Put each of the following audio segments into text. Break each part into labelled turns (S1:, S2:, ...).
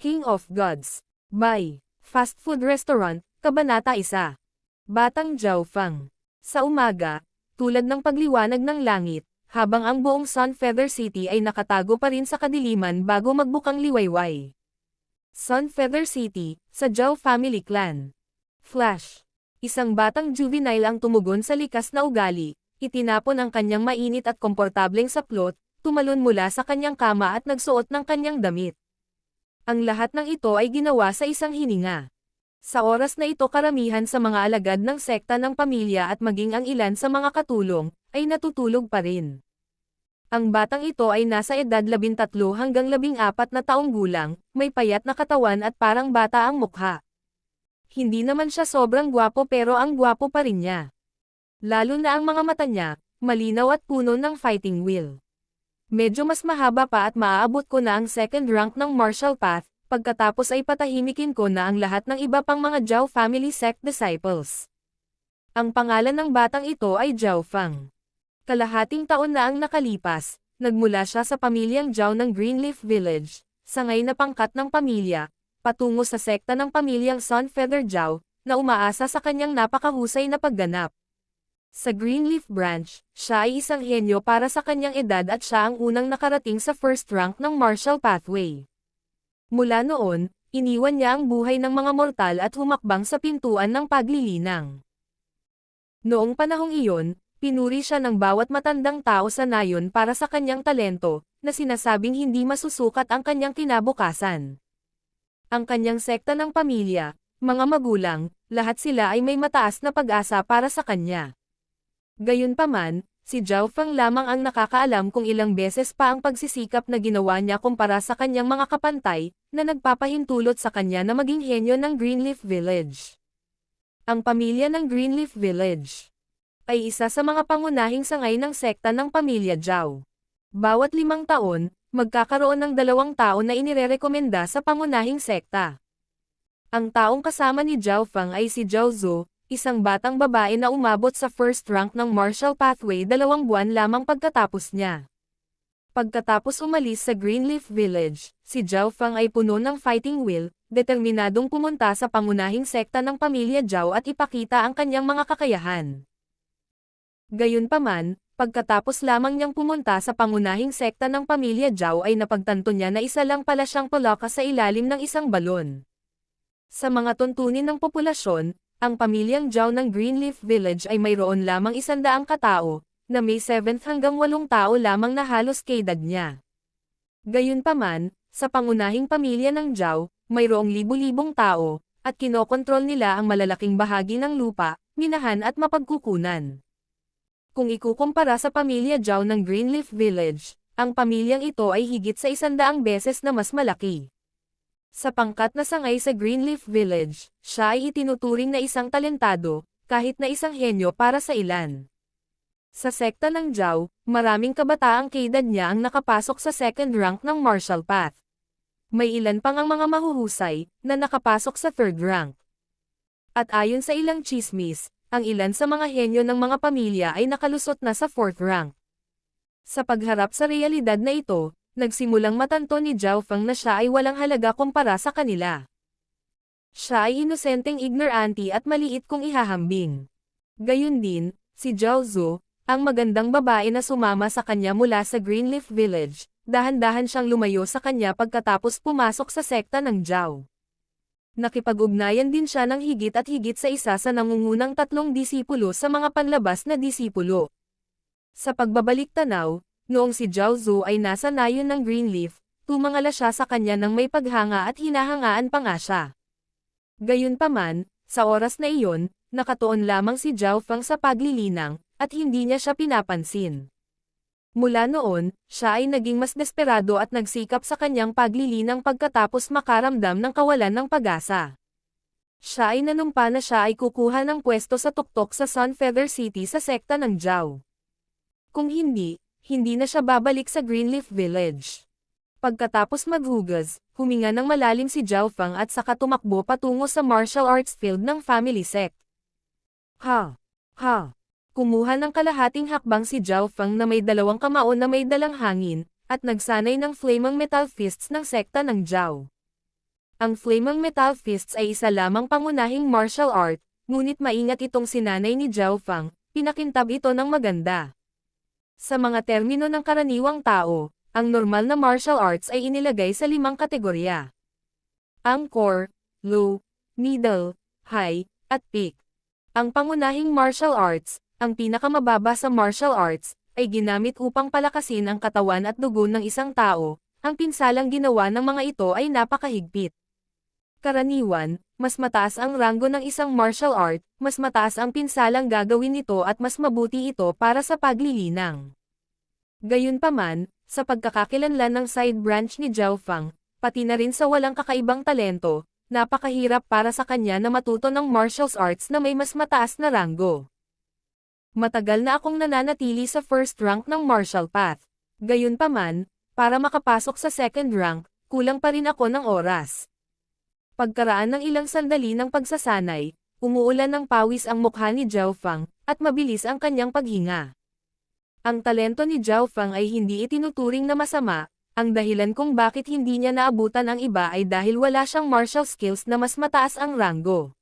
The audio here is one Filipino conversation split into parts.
S1: King of Gods. By Fast Food Restaurant, Kabanata 1. Batang Zhao Fang. Sa umaga, tulad ng pagliwanag ng langit, habang ang buong Sun Feather City ay nakatago pa rin sa kadiliman bago magbukang liwayway. Sun Feather City, sa Zhao Family Clan. Flash. Isang batang juvenile ang tumugon sa likas na ugali, itinapon ang kanyang mainit at komportableng saplot, tumalon mula sa kanyang kama at nagsuot ng kanyang damit. Ang lahat ng ito ay ginawa sa isang hininga. Sa oras na ito karamihan sa mga alagad ng sekta ng pamilya at maging ang ilan sa mga katulong, ay natutulog pa rin. Ang batang ito ay nasa edad 13 hanggang 14 na taong gulang, may payat na katawan at parang bata ang mukha. Hindi naman siya sobrang gwapo pero ang gwapo pa rin niya. Lalo na ang mga mata niya, malinaw at puno ng fighting will. Medyo mas mahaba pa at maaabot ko na ang second rank ng martial path, pagkatapos ay patahimikin ko na ang lahat ng iba pang mga Zhao family sect disciples. Ang pangalan ng batang ito ay Zhao Fang. Kalahating taon na ang nakalipas, nagmula siya sa pamilyang Zhao ng Greenleaf Village, sangay na pangkat ng pamilya, patungo sa sekta ng pamilyang Sun Feather Zhao, na umaasa sa kanyang napakahusay na pagganap. Sa Greenleaf Branch, siya ay isang henyo para sa kanyang edad at siya ang unang nakarating sa first rank ng martial pathway. Mula noon, iniwan niya ang buhay ng mga mortal at humakbang sa pintuan ng paglilinang. Noong panahong iyon, pinuri siya ng bawat matandang tao sa nayon para sa kanyang talento, na sinasabing hindi masusukat ang kanyang kinabukasan. Ang kanyang sekta ng pamilya, mga magulang, lahat sila ay may mataas na pag-asa para sa kanya. Gayunpaman, si Zhao Fang lamang ang nakakaalam kung ilang beses pa ang pagsisikap na ginawa niya kumpara sa kanyang mga kapantay, na nagpapahintulot sa kanya na maging henyo ng Greenleaf Village. Ang pamilya ng Greenleaf Village ay isa sa mga pangunahing sangay ng sekta ng pamilya Zhao. Bawat 5 taon, magkakaroon ng 2 tao na inirerekomenda sa pangunahing sekta. Ang taong kasama ni Zhao Fang ay si Zhao Zhou, isang batang babae na umabot sa first rank ng martial pathway 2 buwan lamang pagkatapos niya. Pagkatapos umalis sa Greenleaf Village, si Zhao Fang ay puno ng fighting will, determinadong pumunta sa pangunahing sekta ng pamilya Zhao at ipakita ang kanyang mga kakayahan. Gayunpaman, pagkatapos lamang niyang pumunta sa pangunahing sekta ng pamilya Zhao ay napagtanto niya na isa lang pala siyang palaka sa ilalim ng isang balon. Sa mga tuntunin ng populasyon, ang pamilyang Zhao ng Greenleaf Village ay mayroon lamang 100 katao, na may 7th hanggang 8 tao lamang na halos kaedad niya. Gayunpaman, sa pangunahing pamilya ng Zhao, mayroong libu-libong tao, at kinokontrol nila ang malalaking bahagi ng lupa, minahan at mapagkukunan. Kung ikukumpara sa pamilya Zhao ng Greenleaf Village, ang pamilyang ito ay higit sa 100 beses na mas malaki. Sa pangkat na sangay sa Greenleaf Village, siya ay itinuturing na isang talentado, kahit na isang henyo para sa ilan. Sa sekta ng Zhao, maraming kabataang kaedad niya ang nakapasok sa second rank ng martial path. May ilan pang ang mga mahuhusay, na nakapasok sa third rank. At ayon sa ilang chismis, ang ilan sa mga henyo ng mga pamilya ay nakalusot na sa fourth rank. Sa pagharap sa realidad na ito, nagsimulang matanto ni Zhao Fang na siya ay walang halaga kumpara sa kanila. Siya ay inosenteng ignorante at maliit kung ihahambing. Gayun din, si Zhao Zhou, ang magandang babae na sumama sa kanya mula sa Greenleaf Village, dahan-dahan siyang lumayo sa kanya pagkatapos pumasok sa sekta ng Zhao. Nakipag-ugnayan din siya ng higit at higit sa isa sa nangungunang 3 disipulo sa mga panlabas na disipulo. Sa pagbabalik tanaw, noong si Zhao Zhou ay nasa nayon ng Greenleaf, tumangala siya sa kanya ng may paghanga at hinahangaan pa nga siya. Gayunpaman, sa oras na iyon, nakatuon lamang si Zhao Fang sa paglilinang, at hindi niya siya pinapansin. Mula noon, siya ay naging mas desperado at nagsikap sa kanyang paglilinang pagkatapos makaramdam ng kawalan ng pag-asa. Siya ay nanumpa na siya ay kukuha ng pwesto sa tuktok sa Sun Feather City sa sekta ng Zhao. Kung hindi na siya babalik sa Greenleaf Village. Pagkatapos maghugas, huminga ng malalim si Zhao Fang at saka tumakbo patungo sa martial arts field ng family sect. Kumuha ng kalahating hakbang si Zhao Fang na may 2 kamao na may dalang hangin, at nagsanay ng flaming metal fists ng sekta ng Zhao. Ang Flaming Metal Fists ay isa lamang pangunahing martial art, ngunit maingat itong sinanay ni Zhao Fang, pinakintab ito ng maganda. Sa mga termino ng karaniwang tao, ang normal na martial arts ay inilagay sa 5 kategorya. Ang core, low, middle, high, at peak. Ang pangunahing martial arts, ang pinakamababa sa martial arts, ay ginamit upang palakasin ang katawan at dugo ng isang tao. Ang pinsalang ginawa ng mga ito ay napakahigpit. Karaniwan, mas mataas ang ranggo ng isang martial art, mas mataas ang pinsalang gagawin nito at mas mabuti ito para sa paglilinang. Gayunpaman, sa pagkakakilanlan ng side branch ni Zhao Fang, pati na rin sa walang kakaibang talento, napakahirap para sa kanya na matuto ng martial arts na may mas mataas na ranggo. Matagal na akong nananatili sa first rank ng martial path. Gayunpaman, para makapasok sa second rank, kulang pa rin ako ng oras. Pagkaraan ng ilang sandali ng pagsasanay, umuulan ng pawis ang mukha ni Zhao Fang, at mabilis ang kanyang paghinga. Ang talento ni Zhao Fang ay hindi itinuturing na masama, ang dahilan kung bakit hindi niya naabutan ang iba ay dahil wala siyang martial skills na mas mataas ang ranggo.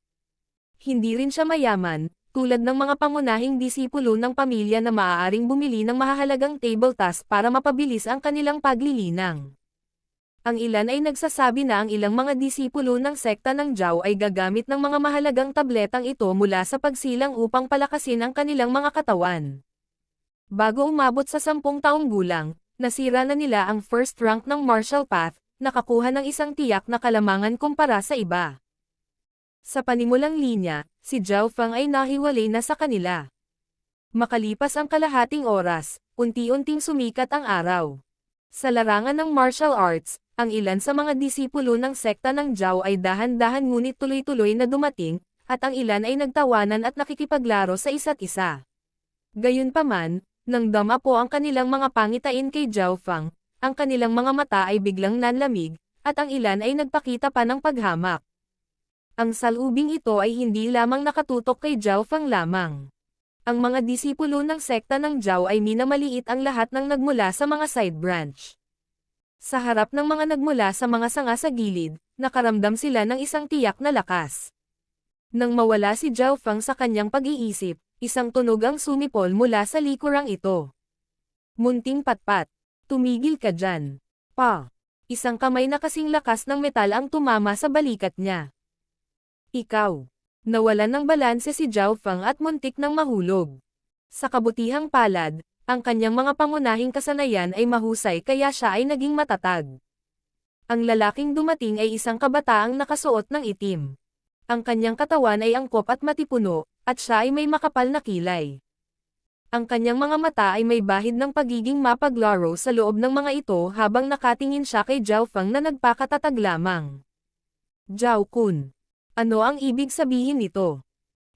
S1: Hindi rin siya mayaman, tulad ng mga pangunahing disipulo ng pamilya na maaaring bumili ng mahahalagang table task para mapabilis ang kanilang paglilinang. Ang ilan ay nagsasabi na ang ilang mga disipulo ng sekta ng Zhao ay gagamit ng mga mahalagang tabletang ito mula sa pagsilang upang palakasin ang kanilang mga katawan. Bago umabot sa 10 taong gulang, nasira na nila ang first rank ng martial path, nakakuha ng isang tiyak na kalamangan kumpara sa iba. Sa panimulang linya, si Zhao Fang ay nahiwalay na sa kanila. Makalipas ang kalahating oras, unti-unting sumikat ang araw. Sa larangan ng martial arts, ang ilan sa mga disipulo ng sekta ng Zhao ay dahan-dahan ngunit tuloy-tuloy na dumating, at ang ilan ay nagtawanan at nakikipaglaro sa isa't isa. Gayunpaman, nang dama po ang kanilang mga pangitain kay Zhao Fang, ang kanilang mga mata ay biglang nanlamig, at ang ilan ay nagpakita pa ng paghamak. Ang salubing ito ay hindi lamang nakatutok kay Zhao Fang lamang. Ang mga disipulo ng sekta ng Zhao ay minamaliit ang lahat ng nagmula sa mga side branch. Sa harap ng mga nagmula sa mga sanga sa gilid, nakaramdam sila ng isang tiyak na lakas. Nang mawala si Zhao Fang sa kanyang pag-iisip, isang tunog ang sumipol mula sa likurang ito. Munting patpat. Tumigil ka dyan. Pa! Isang kamay na kasing lakas ng metal ang tumama sa balikat niya. Ikaw! Nawalan ng balanse si Zhao Fang at muntik nang mahulog. Sa kabutihang palad, ang kanyang mga pangunahing kasanayan ay mahusay kaya siya ay naging matatag. Ang lalaking dumating ay isang kabataang nakasuot ng itim. Ang kanyang katawan ay angkop at matipuno, at siya ay may makapal na kilay. Ang kanyang mga mata ay may bahid ng pagiging mapaglaro sa loob ng mga ito habang nakatingin siya kay Zhao Fang na nagpakatatag lamang. Zhao Kun. Ano ang ibig sabihin nito?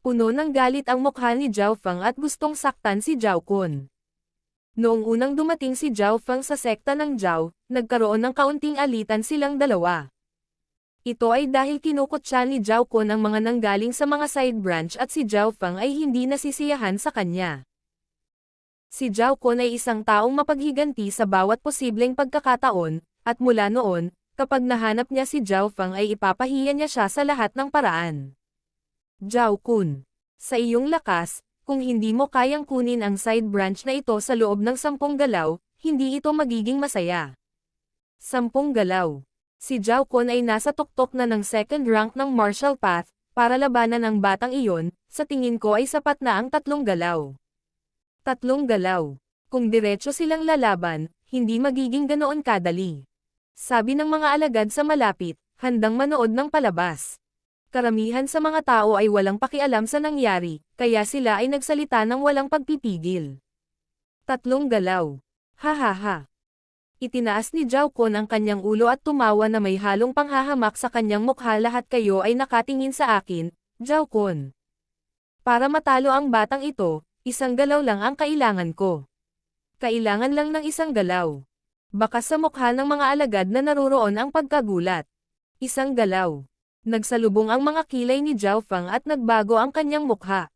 S1: Puno ng galit ang mukha ni Zhao Fang at gustong saktan si Zhao Kun. Noong unang dumating si Zhao Fang sa sekta ng Zhao, nagkaroon ng kaunting alitan silang dalawa. Ito ay dahil kinukot siya ni Zhao Kun ang mga nanggaling sa mga side branch at si Zhao Fang ay hindi nasisiyahan sa kanya. Si Zhao Kun ay isang taong mapaghiganti sa bawat posibleng pagkakataon, at mula noon, kapag nahanap niya si Zhao Fang ay ipapahiya niya siya sa lahat ng paraan. Zhao Kun, sa iyong lakas, kung hindi mo kayang kunin ang side branch na ito sa loob ng 10 galaw, hindi ito magiging masaya. 10 galaw. Si Zhao Kun ay nasa tuktok na ng second rank ng martial path, para labanan ang batang iyon, sa tingin ko ay sapat na ang 3 galaw. 3 galaw. Kung diretso silang lalaban, hindi magiging ganoon kadali. Sabi ng mga alagad sa malapit, handang manood ng palabas. Karamihan sa mga tao ay walang pakialam sa nangyari, kaya sila ay nagsalita ng walang pagpipigil. 3 galaw. Ha ha ha. Itinaas ni Zhao Kun ang kanyang ulo at tumawa na may halong panghahamak sa kanyang mukha. Lahat kayo ay nakatingin sa akin, Zhao Kun. Para matalo ang batang ito, 1 galaw lang ang kailangan ko. Kailangan lang ng 1 galaw. Baka sa mukha ng mga alagad na naruroon ang pagkagulat. 1 galaw. Nagsalubong ang mga kilay ni Zhao Fang at nagbago ang kanyang mukha.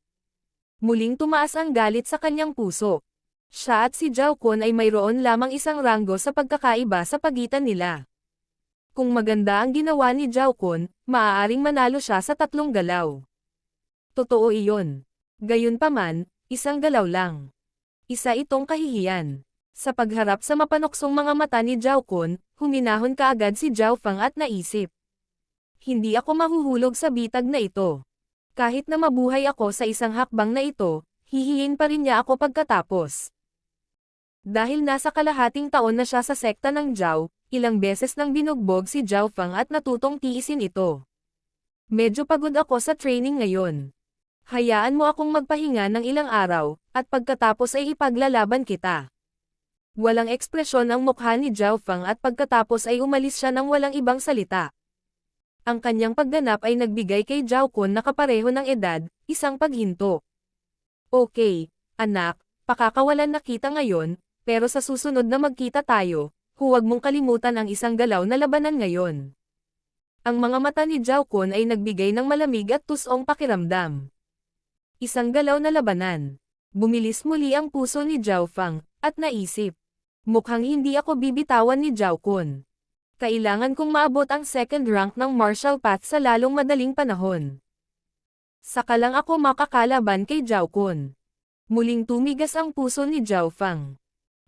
S1: Muling tumaas ang galit sa kanyang puso. Siya at si Zhao Kun ay mayroon lamang 1 ranggo sa pagkakaiba sa pagitan nila. Kung maganda ang ginawa ni Zhao Kun, maaaring manalo siya sa 3 galaw. Totoo iyon. Gayunpaman, isang galaw lang. Isa itong kahihiyan. Sa pagharap sa mapanuksong mga mata ni Zhao Kun, huminahon kaagad si Zhao Fang at naisip. Hindi ako mahuhulog sa bitag na ito. Kahit na mabuhay ako sa isang hakbang na ito, hihiin pa rin niya ako pagkatapos. Dahil nasa kalahating taon na siya sa sekta ng Zhao, ilang beses nang binugbog si Zhao Fang at natutong tiisin ito. Medyo pagod ako sa training ngayon. Hayaan mo akong magpahinga ng ilang araw, at pagkatapos ay ipaglalaban kita. Walang ekspresyon ang mukha ni Zhao Fang at pagkatapos ay umalis siya ng walang ibang salita. Ang kanyang pagganap ay nagbigay kay Zhao Kun na kapareho ng edad, isang paghinto. Okay, anak, pakakawalan na kita ngayon, pero sa susunod na magkita tayo, huwag mong kalimutan ang isang galaw na labanan ngayon. Ang mga mata ni Zhao Kun ay nagbigay ng malamig at tusong pakiramdam. Isang galaw na labanan. Bumilis muli ang puso ni Zhao Fang, at naisip. Mukhang hindi ako bibitawan ni Zhao Kun. Kailangan kong maabot ang second rank ng martial path sa lalong madaling panahon. Saka lang ako makakalaban kay Zhao Kun. Muling tumigas ang puso ni Zhao Fang.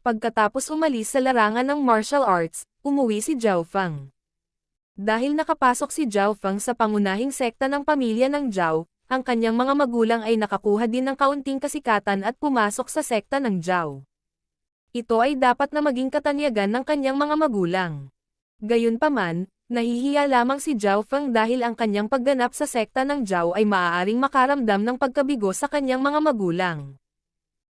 S1: Pagkatapos umalis sa larangan ng martial arts, umuwi si Zhao Fang. Dahil nakapasok si Zhao Fang sa pangunahing sekta ng pamilya ng Zhao, ang kanyang mga magulang ay nakakuha din ng kaunting kasikatan at pumasok sa sekta ng Zhao. Ito ay dapat na maging katanyagan ng kanyang mga magulang. Gayunpaman, nahihiya lamang si Zhao Fang dahil ang kanyang pagganap sa sekta ng Zhao ay maaaring makaramdam ng pagkabigo sa kanyang mga magulang.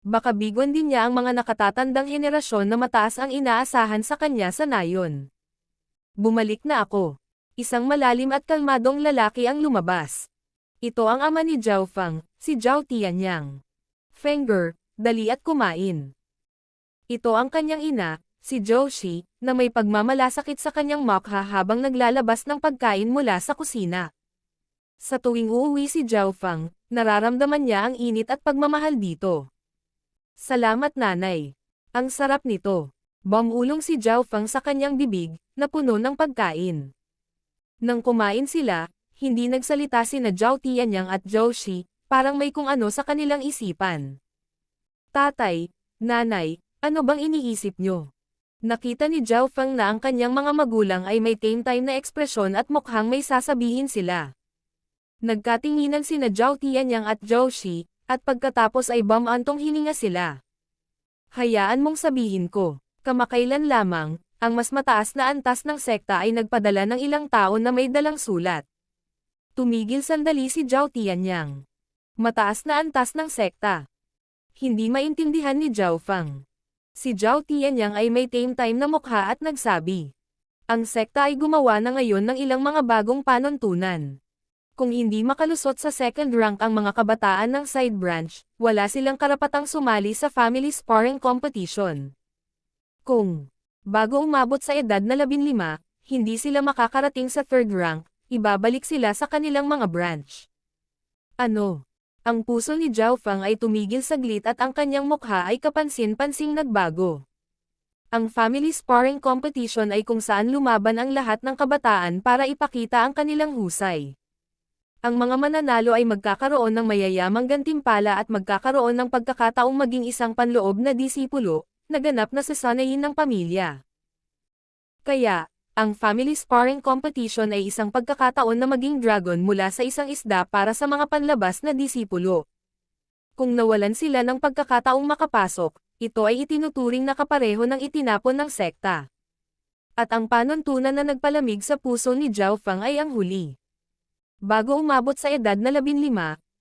S1: Baka bigon din niya ang mga nakatatandang henerasyon na mataas ang inaasahan sa kanya sa nayon. Bumalik na ako. Isang malalim at kalmadong lalaki ang lumabas. Ito ang ama ni Zhao Fang, si Zhao Tianyang. Fenger, dali at kumain. Ito ang kanyang ina, si Zhou Shi, na may pagmamalasakit sa kanyang mukha habang naglalabas ng pagkain mula sa kusina. Sa tuwing uuwi si Zhao Fang, nararamdaman niya ang init at pagmamahal dito. Salamat nanay. Ang sarap nito. Bumulong si Zhao Fang sa kanyang bibig, na puno ng pagkain. Nang kumain sila, hindi nagsalita sina Zhao Tianyang at Zhou Shi, parang may kung ano sa kanilang isipan. Tatay, nanay, ano bang iniisip nyo? Nakita ni Zhao Fang na ang kanyang mga magulang ay may tame-time na ekspresyon at mukhang may sasabihin sila. Nagkatinginan sina Zhao Tianyang at Zhou Shi, at pagkatapos ay bumantong hininga sila. Hayaan mong sabihin ko, kamakailan lamang, ang mas mataas na antas ng sekta ay nagpadala ng ilang tao na may dalang sulat. Tumigil sandali si Zhao Tianyang. Mataas na antas ng sekta. Hindi maintindihan ni Zhao Fang. Si Zhao Tianyang ay may tame-time na mukha at nagsabi. Ang sekta ay gumawa na ngayon ng ilang mga bagong panuntunan. Kung hindi makalusot sa second rank ang mga kabataan ng side branch, wala silang karapatang sumali sa family sparring competition. Kung bago umabot sa edad na 15, hindi sila makakarating sa third rank, ibabalik sila sa kanilang mga branch. Ano? Ang puso ni Zhao Fang ay tumigil saglit at ang kanyang mukha ay kapansin-pansing nagbago. Ang family sparring competition ay kung saan lumaban ang lahat ng kabataan para ipakita ang kanilang husay. Ang mga mananalo ay magkakaroon ng mayayamang gantimpala at magkakaroon ng pagkakataong maging isang panloob na disipulo, na ganap na sasanayin ng pamilya. Kaya, ang family sparring competition ay isang pagkakataon na maging dragon mula sa isang isda para sa mga panlabas na disipulo. Kung nawalan sila ng pagkakataong makapasok, ito ay itinuturing na kapareho ng itinapon ng sekta. At ang panuntunan na nagpalamig sa puso ni Zhao Fang ay ang huli. Bago umabot sa edad na 15,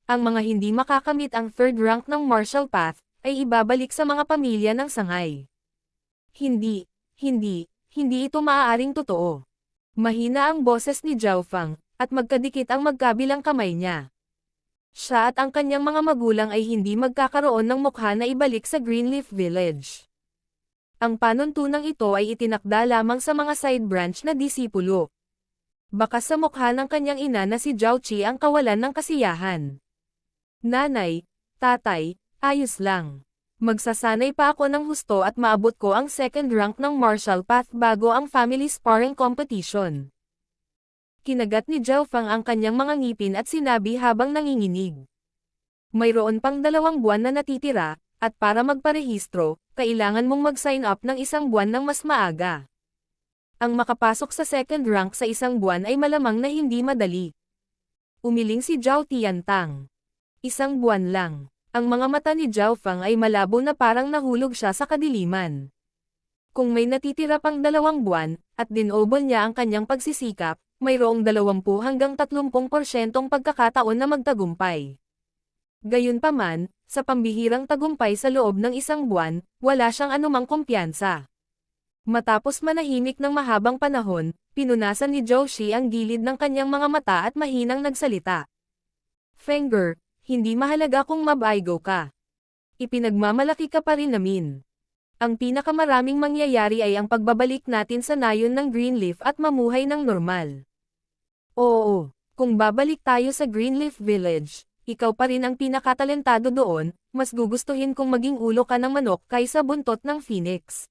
S1: ang mga hindi makakamit ang third rank ng martial path, ay ibabalik sa mga pamilya ng sangay. Hindi ito maaaring totoo. Mahina ang boses ni Zhao Fang, at magkadikit ang magkabilang kamay niya. Siya at ang kanyang mga magulang ay hindi magkakaroon ng mukha na ibalik sa Greenleaf Village. Ang panuntunang ito ay itinakda lamang sa mga side branch na disipulo. Baka sa mukha ng kanyang ina na si Zhao Qi ang kawalan ng kasiyahan. Nanay, tatay, ayos lang. Magsasanay pa ako ng husto at maabot ko ang second rank ng martial path bago ang family sparring competition. Kinagat ni Zhao Fang ang kanyang mga ngipin at sinabi habang nanginginig. Mayroon pang 2 buwan na natitira, at para magparehistro, kailangan mong mag-sign up ng 1 buwan ng mas maaga. Ang makapasok sa second rank sa 1 buwan ay malamang na hindi madali. Umiling si Zhao Tiantang. 1 buwan lang. Ang mga mata ni Zhao Fang ay malabo na parang nahulog siya sa kadiliman. Kung may natitira pang 2 buwan, at dinobol niya ang kanyang pagsisikap, mayroong 20 hanggang 30% pagkakataon na magtagumpay. Gayunpaman, sa pambihirang tagumpay sa loob ng 1 buwan, wala siyang anumang kumpiyansa. Matapos manahimik ng mahabang panahon, pinunasan ni Zhou Xi ang gilid ng kanyang mga mata at mahinang nagsalita. Fenger, hindi mahalaga kung mabaigo ka. Ipinagmamalaki ka pa rin namin. Ang pinakamaraming mangyayari ay ang pagbabalik natin sa nayon ng Greenleaf at mamuhay ng normal. Oo, kung babalik tayo sa Greenleaf Village, ikaw pa rin ang pinakatalentado doon, mas gugustuhin kong maging ulo ka ng manok kaysa buntot ng phoenix.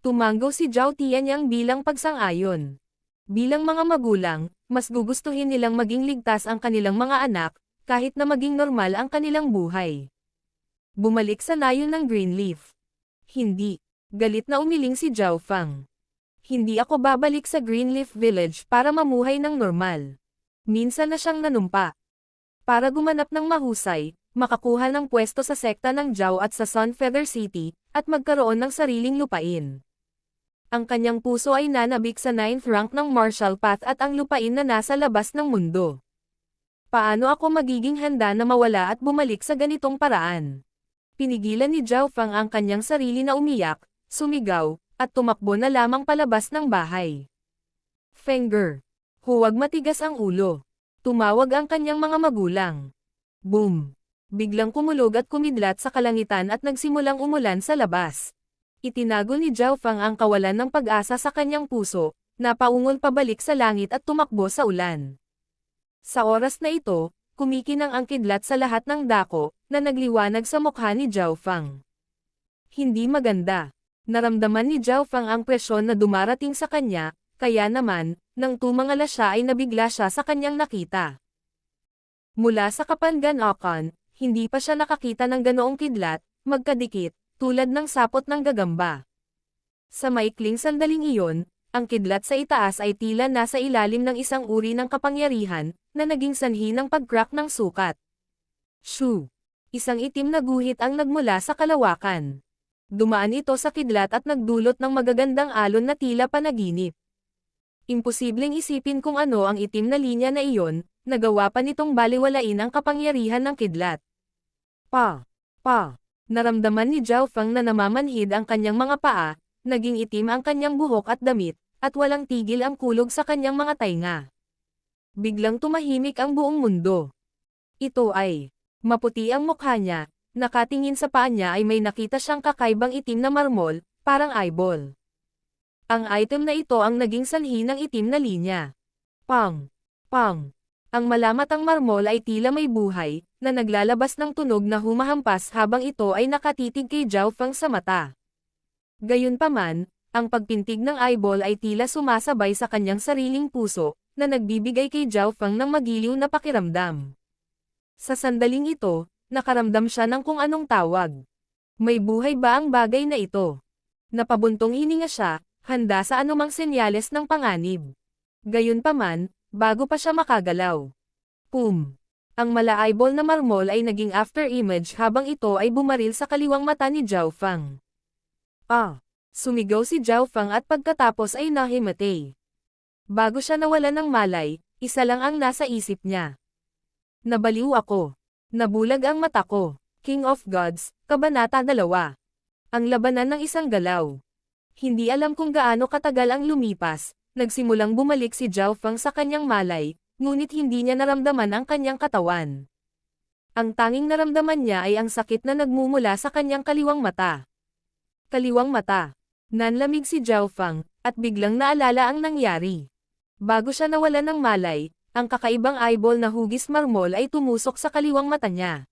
S1: Tumango si Zhao Tianyang bilang pagsang-ayon. Bilang mga magulang, mas gugustuhin nilang maging ligtas ang kanilang mga anak, kahit na maging normal ang kanilang buhay. Bumalik sa nayon ng Greenleaf. Hindi. Galit na umiling si Zhao Fang. Hindi ako babalik sa Greenleaf Village para mamuhay ng normal. Minsan na siyang nanumpa. Para gumanap ng mahusay, makakuha ng pwesto sa sekta ng Zhao at sa Sunfeather City, at magkaroon ng sariling lupain. Ang kanyang puso ay nanabik sa 9th rank ng martial path at ang lupain na nasa labas ng mundo. Paano ako magiging handa na mawala at bumalik sa ganitong paraan? Pinigilan ni Zhao Fang ang kanyang sarili na umiyak, sumigaw, at tumakbo na lamang palabas ng bahay. Fenger. Huwag matigas ang ulo. Tumawag ang kanyang mga magulang. Boom. Biglang kumulog at kumidlat sa kalangitan at nagsimulang umulan sa labas. Itinago ni Zhao Fang ang kawalan ng pag-asa sa kanyang puso, napaungol pabalik sa langit at tumakbo sa ulan. Sa oras na ito, kumikinang ang kidlat sa lahat ng dako, na nagliwanag sa mukha ni Zhao Fang. Hindi maganda. Naramdaman ni Zhao Fang ang presyon na dumarating sa kanya, kaya naman, nang tumangala siya ay nabigla siya sa kanyang nakita. Mula sa Kapanganakan, hindi pa siya nakakita ng ganoong kidlat, magkadikit, tulad ng sapot ng gagamba. Sa maikling sandaling iyon, ang kidlat sa itaas ay tila nasa ilalim ng isang uri ng kapangyarihan, na naging sanhi ng pag-crack ng sukat. Shoo! Isang itim na guhit ang nagmula sa kalawakan. Dumaan ito sa kidlat at nagdulot ng magagandang alon na tila panaginip. Imposibleng isipin kung ano ang itim na linya na iyon, nagawa pa nitong baliwalain ang kapangyarihan ng kidlat. Pa! Naramdaman ni Zhao Fang na namamanhid ang kanyang mga paa, naging itim ang kanyang buhok at damit, at walang tigil ang kulog sa kanyang mga tainga. Biglang tumahimik ang buong mundo. Ito ay, maputi ang mukha niya, nakatingin sa paa niya ay may nakita siyang kakaibang itim na marmol, parang eyeball. Ang item na ito ang naging sanhi ng itim na linya. Pang! Ang malamatang marmol ay tila may buhay, na naglalabas ng tunog na humahampas habang ito ay nakatitig kay Zhao Fang sa mata. Gayunpaman, ang pagpintig ng eyeball ay tila sumasabay sa kanyang sariling puso, na nagbibigay kay Zhao Fang ng magiliw na pakiramdam. Sa sandaling ito, nakaramdam siya ng kung anong tawag. May buhay ba ang bagay na ito? Napabuntong hininga siya, handa sa anumang senyales ng panganib. Gayunpaman, bago pa siya makagalaw. Pum! Ang mala-eyeball na marmol ay naging after-image habang ito ay bumaril sa kaliwang mata ni Zhao Fang. Sumigaw si Zhao Fang at pagkatapos ay nahimatay. Bago siya nawalan ng malay, isa lang ang nasa isip niya. Nabaliw ako. Nabulag ang mata ko. King of Gods, Kabanata 2. Ang labanan ng isang galaw. Hindi alam kung gaano katagal ang lumipas, nagsimulang bumalik si Zhao Fang sa kanyang malay, ngunit hindi niya naramdaman ang kanyang katawan. Ang tanging naramdaman niya ay ang sakit na nagmumula sa kanyang kaliwang mata. Kaliwang mata. Nanlamig si Zhao Fang, at biglang naalala ang nangyari. Bago siya nawalan ng malay, ang kakaibang eyeball na hugis marmol ay tumusok sa kaliwang mata niya.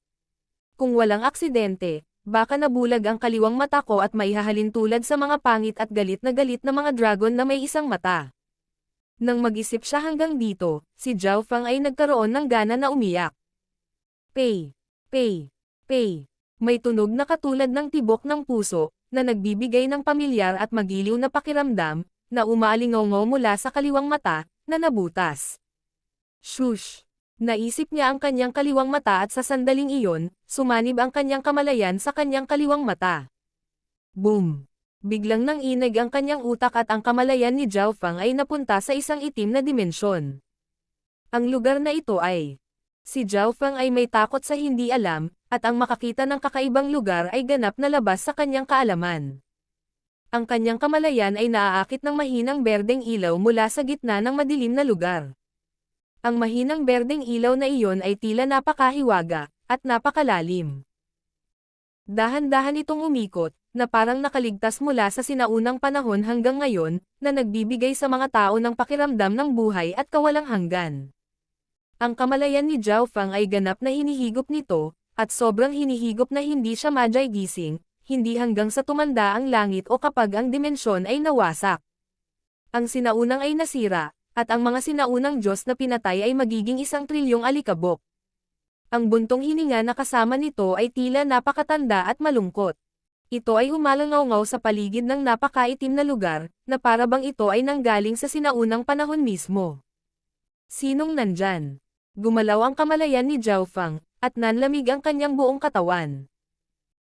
S1: Kung walang aksidente, Baka nabulag ang kaliwang mata ko at maihahalin tulad sa mga pangit at galit na mga dragon na may isang mata. Nang mag-isip siya hanggang dito, si Zhao Fang ay nagkaroon ng gana na umiyak. Pay, pay, pay. May tunog na katulad ng tibok ng puso, na nagbibigay ng pamilyar at magiliw na pakiramdam, na umaalingaw mula sa kaliwang mata, na nabutas. Shush! Naisip niya ang kanyang kaliwang mata at sa sandaling iyon, sumanib ang kanyang kamalayan sa kanyang kaliwang mata. Boom! Biglang nanginig ang kanyang utak at ang kamalayan ni Zhao Fang ay napunta sa isang itim na dimensyon. Ang lugar na ito ay... Si Zhao Fang ay may takot sa hindi alam, at ang makakita ng kakaibang lugar ay ganap na labas sa kanyang kaalaman. Ang kanyang kamalayan ay naaakit ng mahinang berdeng ilaw mula sa gitna ng madilim na lugar. Ang mahinang berdeng ilaw na iyon ay tila napakahiwaga, at napakalalim. Dahan-dahan itong umikot, na parang nakaligtas mula sa sinaunang panahon hanggang ngayon, na nagbibigay sa mga tao ng pakiramdam ng buhay at kawalang hanggan. Ang kamalayan ni Zhao Fang ay ganap na hinihigop nito, at sobrang hinihigop na hindi siya madyay gising, hindi hanggang sa tumanda ang langit o kapag ang dimensyon ay nawasak. Ang sinaunang ay nasira, at ang mga sinaunang Diyos na pinatay ay magiging 1 trilyong alikabok. Ang buntong hininga na kasama nito ay tila napakatanda at malungkot. Ito ay humalangaw sa paligid ng napakaitim na lugar, na para bang ito ay nanggaling sa sinaunang panahon mismo. Sinong nandyan? Gumalaw ang kamalayan ni Zhao Fang, at nanlamig ang kanyang buong katawan.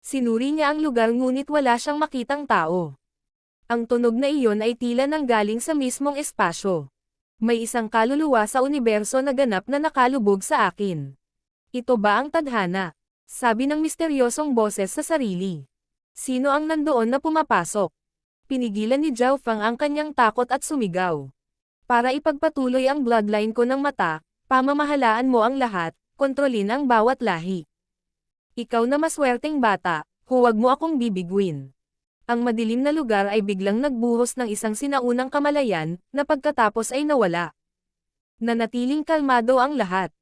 S1: Sinuri niya ang lugar ngunit wala siyang makitang tao. Ang tunog na iyon ay tila nanggaling sa mismong espasyo. May isang kaluluwa sa universo na ganap na nakalubog sa akin. Ito ba ang tadhana? Sabi ng misteryosong boses sa sarili. Sino ang nandoon na pumapasok? Pinigilan ni Zhao Fang ang kanyang takot at sumigaw. Para ipagpatuloy ang bloodline ko ng mata, pamamahalaan mo ang lahat, kontrolin ang bawat lahi. Ikaw na maswerteng bata, huwag mo akong bibiguin. Ang madilim na lugar ay biglang nagbuhos ng isang sinaunang kamalayan, na pagkatapos ay nawala. Nanatiling kalmado ang lahat.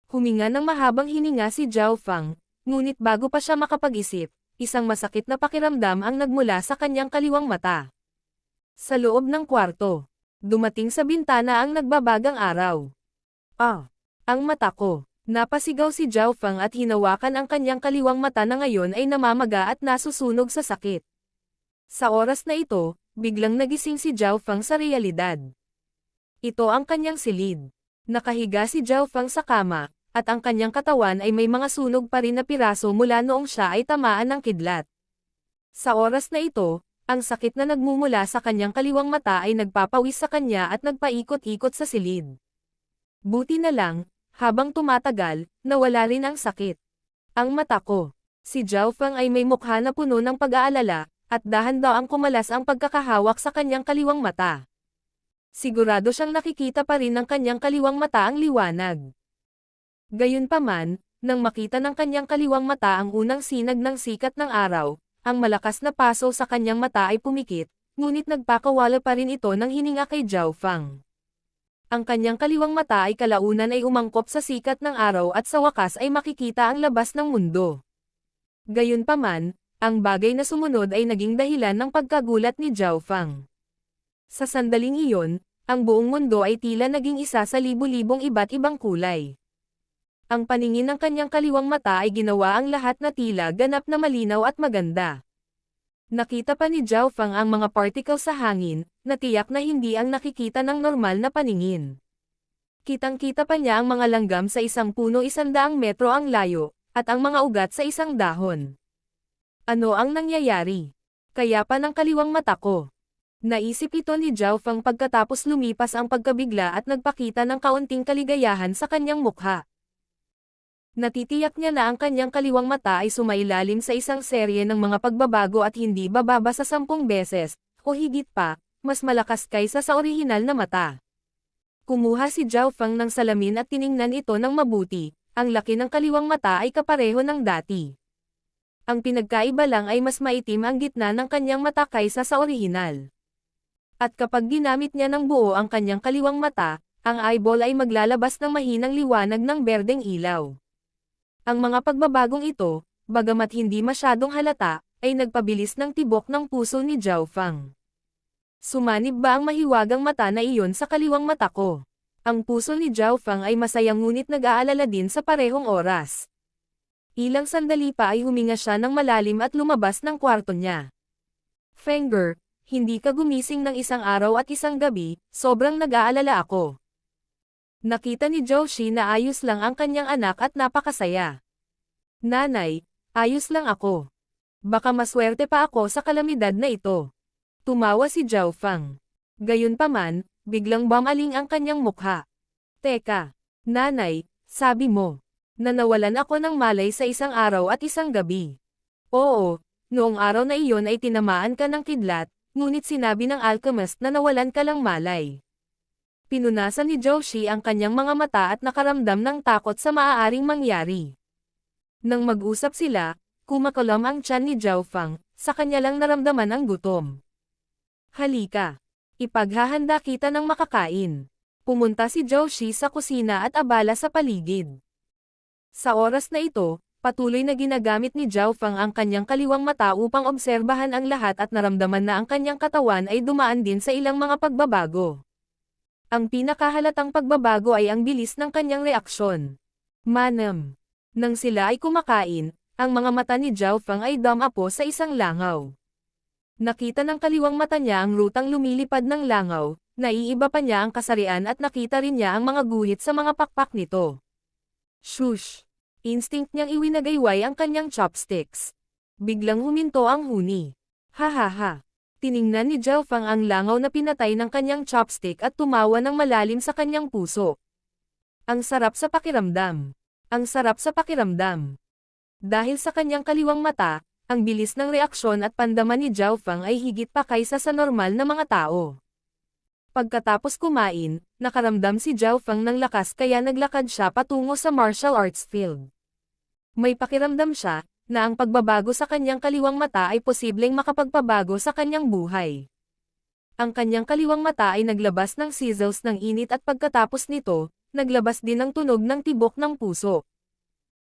S1: Huminga ng mahabang hininga si Zhao Fang, ngunit bago pa siya makapag-isip, isang masakit na pakiramdam ang nagmula sa kanyang kaliwang mata. Sa loob ng kwarto, dumating sa bintana ang nagbabagang araw. Ang mata ko. Napasigaw si Zhao Fang at hinawakan ang kanyang kaliwang mata na ngayon ay namamaga at nasusunog sa sakit. Sa oras na ito, biglang nagising si Zhao Fang sa realidad. Ito ang kanyang silid. Nakahiga si Zhao Fang sa kama, at ang kanyang katawan ay may mga sunog pa rin na piraso mula noong siya ay tamaan ng kidlat. Sa oras na ito, ang sakit na nagmumula sa kanyang kaliwang mata ay nagpapawis sa kanya at nagpaikot-ikot sa silid. Buti na lang, habang tumatagal, nawala rin ang sakit. Ang mata ko. Si Zhao Fang ay may mukha na puno ng pag-aalala, at dahan-dahang kumalas ang pagkakahawak sa kanyang kaliwang mata. Sigurado siyang nakikita pa rin ng kanyang kaliwang mata ang liwanag. Gayunpaman, nang makita ng kanyang kaliwang mata ang unang sinag ng sikat ng araw, ang malakas na paso sa kanyang mata ay pumikit, ngunit nagpakawala pa rin ito ng hininga kay Zhao Fang. Ang kanyang kaliwang mata ay kalaunan ay umangkop sa sikat ng araw at sa wakas ay makikita ang labas ng mundo. Gayunpaman, ang bagay na sumunod ay naging dahilan ng pagkagulat ni Zhao Fang. Sa sandaling iyon, ang buong mundo ay tila naging isa sa libu-libong iba't ibang kulay. Ang paningin ng kanyang kaliwang mata ay ginawa ang lahat na tila ganap na malinaw at maganda. Nakita pa ni Zhao Fang ang mga particle sa hangin, na tiyak na hindi ang nakikita ng normal na paningin. Kitang-kita pa niya ang mga langgam sa isang puno 100 metro ang layo, at ang mga ugat sa isang dahon. Ano ang nangyayari? Kaya pa ng kaliwang mata ko. Naisip ito ni Zhao Fang pagkatapos lumipas ang pagkabigla at nagpakita ng kaunting kaligayahan sa kanyang mukha. Natitiyak niya na ang kanyang kaliwang mata ay sumailalim sa isang serye ng mga pagbabago at hindi bababa sa 10 beses, o higit pa, mas malakas kaysa sa orihinal na mata. Kumuha si Zhao Fang ng salamin at tiningnan ito ng mabuti, ang laki ng kaliwang mata ay kapareho ng dati. Ang pinagkaiba lang ay mas maitim ang gitna ng kanyang mata kaysa sa orihinal. At kapag ginamit niya ng buo ang kanyang kaliwang mata, ang eyeball ay maglalabas ng mahinang liwanag ng berdeng ilaw. Ang mga pagbabagong ito, bagamat hindi masyadong halata, ay nagpabilis ng tibok ng puso ni Zhao Fang. Sumanib ba ang mahiwagang mata na iyon sa kaliwang mata ko? Ang puso ni Zhao Fang ay masaya ngunit nag-aalala din sa parehong oras. Ilang sandali pa ay huminga siya ng malalim at lumabas ng kwarto niya. Fenger, hindi ka gumising ng isang araw at isang gabi, sobrang nag-aalala ako. Nakita ni Joshi na ayos lang ang kanyang anak at napakasaya. Nanay, ayos lang ako. Baka maswerte pa ako sa kalamidad na ito. Tumawa si Zhao Fang. Gayunpaman, biglang bumaling ang kanyang mukha. Teka, nanay, sabi mo, na nawalan ako ng malay sa isang araw at isang gabi. Oo, noong araw na iyon ay tinamaan ka ng kidlat, ngunit sinabi ng alchemist na nawalan ka lang malay. Pinunasan ni Joshi ang kanyang mga mata at nakaramdam ng takot sa maaaring mangyari. Nang mag-usap sila, kumakalam ang tiyan ni Zhao Fang, sa kanya lang naramdaman ang gutom. Halika. Ipaghahanda kita ng makakain. Pumunta si Joshi sa kusina at abala sa paligid. Sa oras na ito, patuloy na ginagamit ni Zhao Fang ang kanyang kaliwang mata upang obserbahan ang lahat at naramdaman na ang kanyang katawan ay dumaan din sa ilang mga pagbabago. Ang pinakahalatang pagbabago ay ang bilis ng kanyang reaksyon. Manam. Nang sila ay kumakain, ang mga mata ni Zhao Fang ay dumapo sa isang langaw. Nakita ng kaliwang mata niya ang rutang lumilipad ng langaw, naiiba pa niya ang kasarian at nakita rin niya ang mga guhit sa mga pakpak nito. Shush! Instinct niyang iwinagayway ang kanyang chopsticks. Biglang huminto ang huni. Ha. Tiningnan ni Zhao Fang ang langaw na pinatay ng kanyang chopstick at tumawa ng malalim sa kanyang puso. Ang sarap sa pakiramdam. Ang sarap sa pakiramdam. Dahil sa kanyang kaliwang mata, ang bilis ng reaksyon at pandaman ni Zhao Fang ay higit pa kaysa sa normal na mga tao. Pagkatapos kumain, nakaramdam si Zhao Fang ng lakas kaya naglakad siya patungo sa martial arts field. May pakiramdam siya, na ang pagbabago sa kanyang kaliwang mata ay posibleng makapagpabago sa kanyang buhay. Ang kanyang kaliwang mata ay naglabas ng sizzles ng init at pagkatapos nito, naglabas din ng tunog ng tibok ng puso.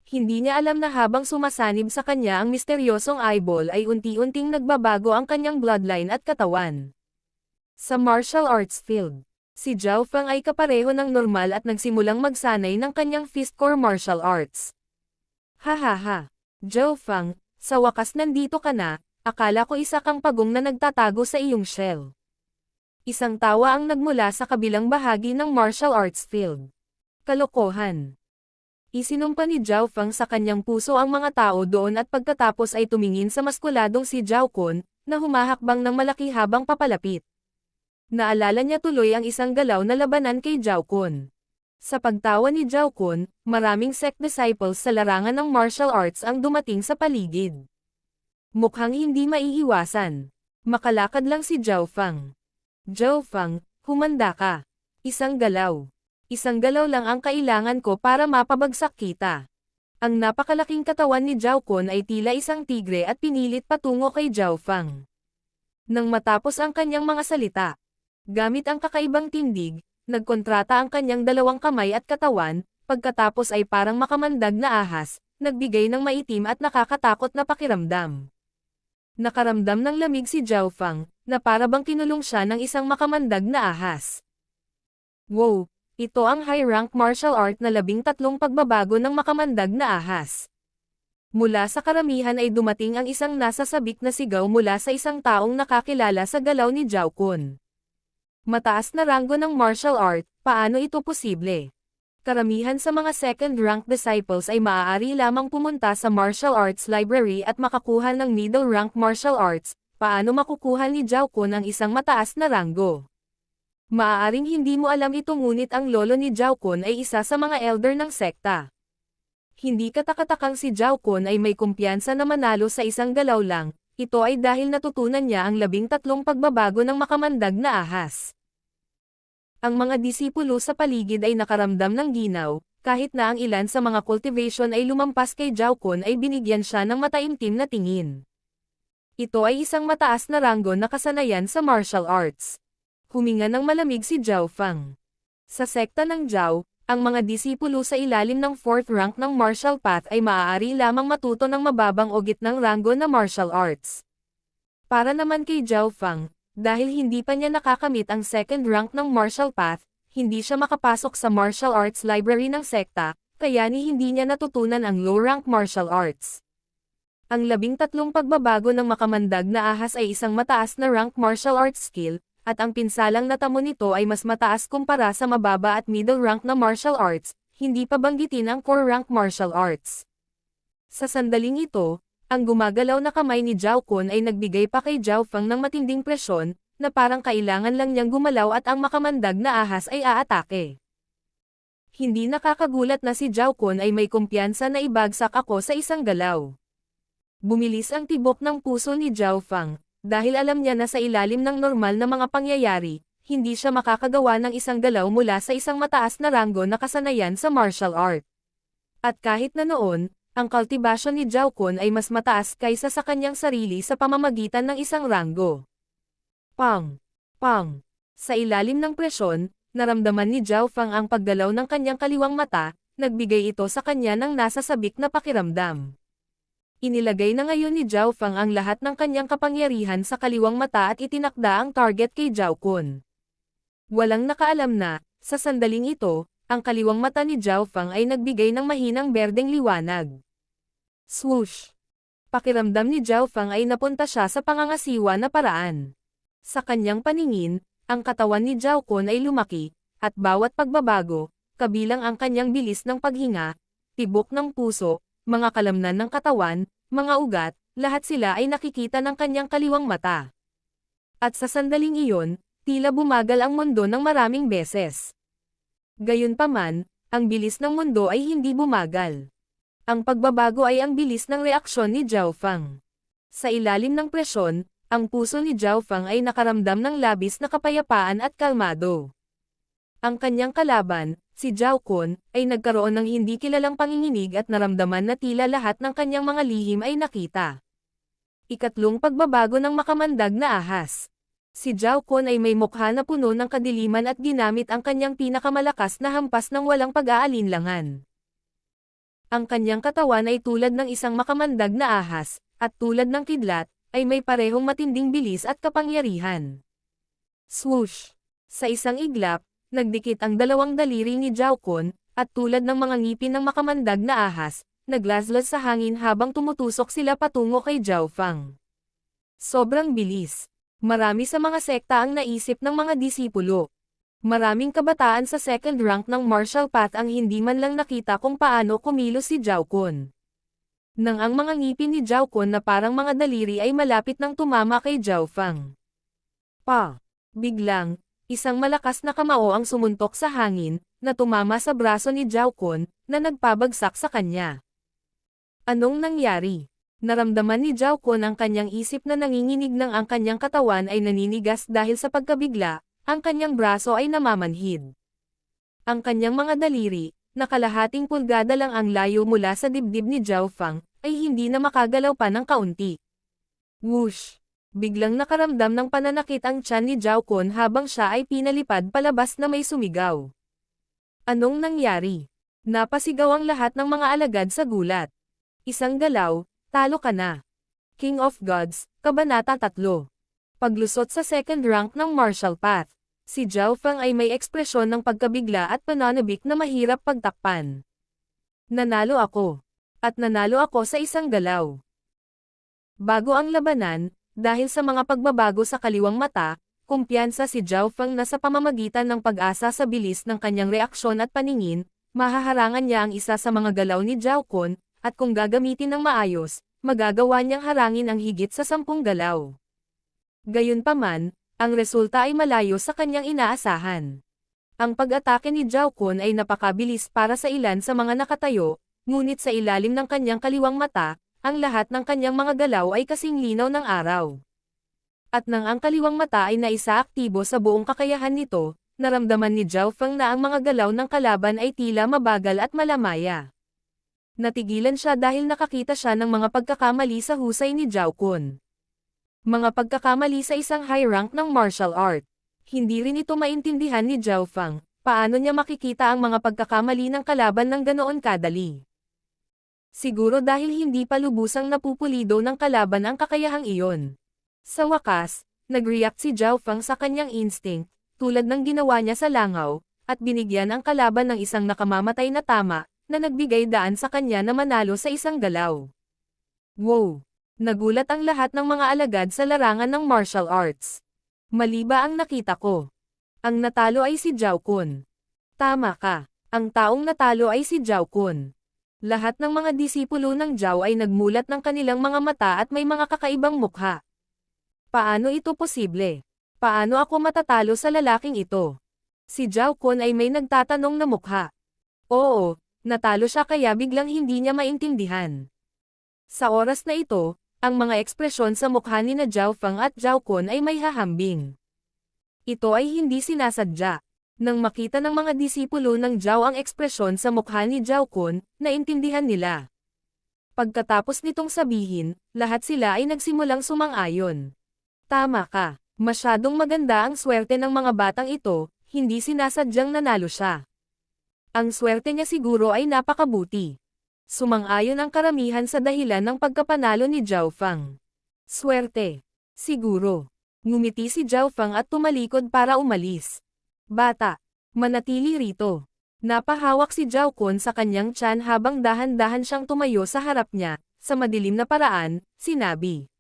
S1: Hindi niya alam na habang sumasanib sa kanya ang misteryosong eyeball ay unti-unting nagbabago ang kanyang bloodline at katawan. Sa martial arts field, si Zhao Fang ay kapareho ng normal at nagsimulang magsanay ng kanyang fistcore martial arts. Ha. Zhao Fang, sa wakas nandito ka na, akala ko isa kang pagong na nagtatago sa iyong shell. Isang tawa ang nagmula sa kabilang bahagi ng martial arts field. Kalokohan. Isinumpa ni Zhao Fang sa kanyang puso ang mga tao doon at pagkatapos ay tumingin sa maskuladong si Zhao Kun, na humahakbang ng malaki habang papalapit. Naalala niya tuloy ang isang galaw na labanan kay Zhao Kun. Sa pagtawa ni Zhao Kun, maraming sect disciples sa larangan ng martial arts ang dumating sa paligid. Mukhang hindi maiiwasan. Makalakad lang si Zhao Fang. Zhao Fang, humanda ka. Isang galaw. Isang galaw lang ang kailangan ko para mapabagsak kita. Ang napakalaking katawan ni Zhao Kun ay tila isang tigre at pinilit patungo kay Zhao Fang. Nang matapos ang kanyang mga salita, gamit ang kakaibang tindig, nagkontrata ang kanyang dalawang kamay at katawan, pagkatapos ay parang makamandag na ahas, nagbigay ng maitim at nakakatakot na pakiramdam. Nakaramdam ng lamig si Zhao Fang, na para bang kinulong siya ng isang makamandag na ahas. Wow! Ito ang high-rank martial art na 13 pagbabago ng makamandag na ahas. Mula sa karamihan ay dumating ang isang nasasabik na sigaw mula sa isang taong nakakilala sa galaw ni Zhao Kun. Mataas na ranggo ng martial art, paano ito posible? Karamihan sa mga second-rank disciples ay maaari lamang pumunta sa martial arts library at makakuha ng middle-rank martial arts, paano makukuha ni Zhao Kun ang isang mataas na ranggo? Maaaring hindi mo alam ito ngunit ang lolo ni Zhao Kun ay isa sa mga elder ng sekta. Hindi katakatakang si Zhao Kun ay may kumpiyansa na manalo sa isang galaw lang, ito ay dahil natutunan niya ang 13 pagbabago ng makamandag na ahas. Ang mga disipulo sa paligid ay nakaramdam ng ginaw, kahit na ang ilan sa mga cultivation ay lumampas kay Zhao Kun ay binigyan siya ng mataimtim na tingin. Ito ay isang mataas na ranggo na kasanayan sa martial arts. Huminga ng malamig si Zhao Fang. Sa sekta ng Zhao, ang mga disipulo sa ilalim ng 4th rank ng martial path ay maaari lamang matuto ng mababang o gitnang ranggo na martial arts. Para naman kay Zhao Fang, dahil hindi pa niya nakakamit ang 2nd rank ng martial path, hindi siya makapasok sa martial arts library ng sekta, kaya hindi niya natutunan ang low-rank martial arts. Ang 13 pagbabago ng makamandag na ahas ay isang mataas na rank martial arts skill, at ang pinsalang natamo nito ay mas mataas kumpara sa mababa at middle rank na martial arts, hindi pa banggitin ang core rank martial arts. Sa sandaling ito, ang gumagalaw na kamay ni Zhao Kun ay nagbigay pa kay Zhao Fang ng matinding presyon, na parang kailangan lang niyang gumalaw at ang makamandag na ahas ay aatake. Hindi nakakagulat na si Zhao Kun ay may kumpiyansa na ibagsak ako sa isang galaw. Bumilis ang tibok ng puso ni Zhao Fang. Dahil alam niya na sa ilalim ng normal na mga pangyayari, hindi siya makakagawa ng isang galaw mula sa isang mataas na ranggo na kasanayan sa martial art. At kahit na noon, ang kultibasyon ni Zhao Kun ay mas mataas kaysa sa kanyang sarili sa pamamagitan ng isang ranggo. Pang! Pang! Sa ilalim ng presyon, naramdaman ni Zhao Fang ang paggalaw ng kanyang kaliwang mata, nagbigay ito sa kanya ng nasa sabik na pakiramdam. Inilagay na ngayon ni Zhao Fang ang lahat ng kanyang kapangyarihan sa kaliwang mata at itinakda ang target kay Zhao Kun. Walang nakaalam na, sa sandaling ito, ang kaliwang mata ni Zhao Fang ay nagbigay ng mahinang berdeng liwanag. Swoosh! Pakiramdam ni Zhao Fang ay napunta siya sa pangangasiwa na paraan. Sa kanyang paningin, ang katawan ni Zhao Kun ay lumaki, at bawat pagbabago, kabilang ang kanyang bilis ng paghinga, tibok ng puso, mga kalamnan ng katawan, mga ugat, lahat sila ay nakikita ng kanyang kaliwang mata. At sa sandaling iyon, tila bumagal ang mundo ng maraming beses. Gayunpaman, ang bilis ng mundo ay hindi bumagal. Ang pagbabago ay ang bilis ng reaksyon ni Zhao Fang. Sa ilalim ng presyon, ang puso ni Zhao Fang ay nakaramdam ng labis na kapayapaan at kalmado. Ang kanyang kalaban, si Zhao Kun, ay nagkaroon ng hindi kilalang panginginig at naramdaman na tila lahat ng kanyang mga lihim ay nakita. Ikatlong pagbabago ng makamandag na ahas. Si Zhao Kun ay may mukha na puno ng kadiliman at ginamit ang kanyang pinakamalakas na hampas ng walang pag-aalinlangan. Ang kanyang katawan ay tulad ng isang makamandag na ahas, at tulad ng kidlat, ay may parehong matinding bilis at kapangyarihan. Swoosh! Sa isang iglap, nagdikit ang dalawang daliri ni Zhao Kun, at tulad ng mga ngipin ng makamandag na ahas, naglaslas sa hangin habang tumutusok sila patungo kay Zhao Fang. Sobrang bilis. Marami sa mga sekta ang naisip ng mga disipulo. Maraming kabataan sa 2nd rank ng martial path ang hindi man lang nakita kung paano kumilos si Zhao Kun. Nang ang mga ngipin ni Zhao Kun na parang mga daliri ay malapit nang tumama kay Zhao Fang. Biglang, isang malakas na kamao ang sumuntok sa hangin, na tumama sa braso ni Zhao Kun, na nagpabagsak sa kanya. Anong nangyari? Naramdaman ni Zhao Kun ang kanyang isip na nanginginig nang ang kanyang katawan ay naninigas dahil sa pagkabigla, ang kanyang braso ay namamanhid. Ang kanyang mga daliri, na kalahating pulgada lang ang layo mula sa dibdib ni Zhao Fang, ay hindi na makagalaw pa ng kaunti. Whoosh! Biglang nakaramdam ng pananakit ang tiyan ni Zhao Kun habang siya ay pinalipad palabas na may sumigaw. Anong nangyari? Napasigaw ang lahat ng mga alagad sa gulat. Isang galaw, talo ka na. King of Gods, Kabanata 3. Paglusot sa 2nd rank ng martial path. Si Zhao Fang ay may ekspresyon ng pagkabigla at pananabik na mahirap pagtakpan. Nanalo ako. At nanalo ako sa isang galaw. Bago ang labanan, dahil sa mga pagbabago sa kaliwang mata, kumpiyansa si Zhao Fang na sa pamamagitan ng pag-asa sa bilis ng kanyang reaksyon at paningin, mahaharangan niya ang isa sa mga galaw ni Zhao Kun, at kung gagamitin ng maayos, magagawa niyang harangin ang higit sa 10 galaw. Gayunpaman, ang resulta ay malayo sa kanyang inaasahan. Ang pag-atake ni Zhao Kun ay napakabilis para sa ilan sa mga nakatayo, ngunit sa ilalim ng kanyang kaliwang mata, ang lahat ng kanyang mga galaw ay kasing linaw ng araw. At nang ang kaliwang mata ay naisaaktibo sa buong kakayahan nito, naramdaman ni Zhao Fang na ang mga galaw ng kalaban ay tila mabagal at malamaya. Natigilan siya dahil nakakita siya ng mga pagkakamali sa husay ni Zhao Kun. Mga pagkakamali sa isang high rank ng martial art. Hindi rin ito maintindihan ni Zhao Fang, Paano niya makikita ang mga pagkakamali ng kalaban ng ganoon kadali? Siguro dahil hindi pa lubusang napupulido ng kalaban ang kakayahang iyon. Sa wakas, nag-react si Zhao Feng sa kanyang instinct, tulad ng ginawa niya sa langaw, at binigyan ang kalaban ng isang nakamamatay na tama, na nagbigay daan sa kanya na manalo sa isang galaw. Wow! Nagulat ang lahat ng mga alagad sa larangan ng martial arts. Mali ba ang nakita ko? Ang natalo ay si Zhao Kun. Tama ka. Ang taong natalo ay si Zhao Kun. Lahat ng mga disipulo ng Zhao ay nagmulat ng kanilang mga mata at may mga kakaibang mukha. Paano ito posible? Paano ako matatalo sa lalaking ito? Si Zhao Kun ay may nagtatanong na mukha. Oo, natalo siya kaya biglang hindi niya maintindihan. Sa oras na ito, ang mga ekspresyon sa mukha ni na Zhao Feng at Zhao Kun ay may hahambing. Ito ay hindi sinasadya. Nang makita ng mga disipulo ng Zhao ang ekspresyon sa mukha ni Zhao Kun, naintindihan nila. Pagkatapos nitong sabihin, lahat sila ay nagsimulang sumang-ayon. Tama ka, masyadong maganda ang swerte ng mga batang ito, hindi sinasadyang nanalo siya. Ang swerte niya siguro ay napakabuti. Sumang-ayon ang karamihan sa dahilan ng pagkapanalo ni Zhao Feng. Swerte. Siguro. Ngumiti si Zhao Feng at tumalikod para umalis. Bata. Manatili rito. Napahawak si Zhao Kun sa kanyang tiyan habang dahan-dahan siyang tumayo sa harap niya, sa madilim na paraan, sinabi.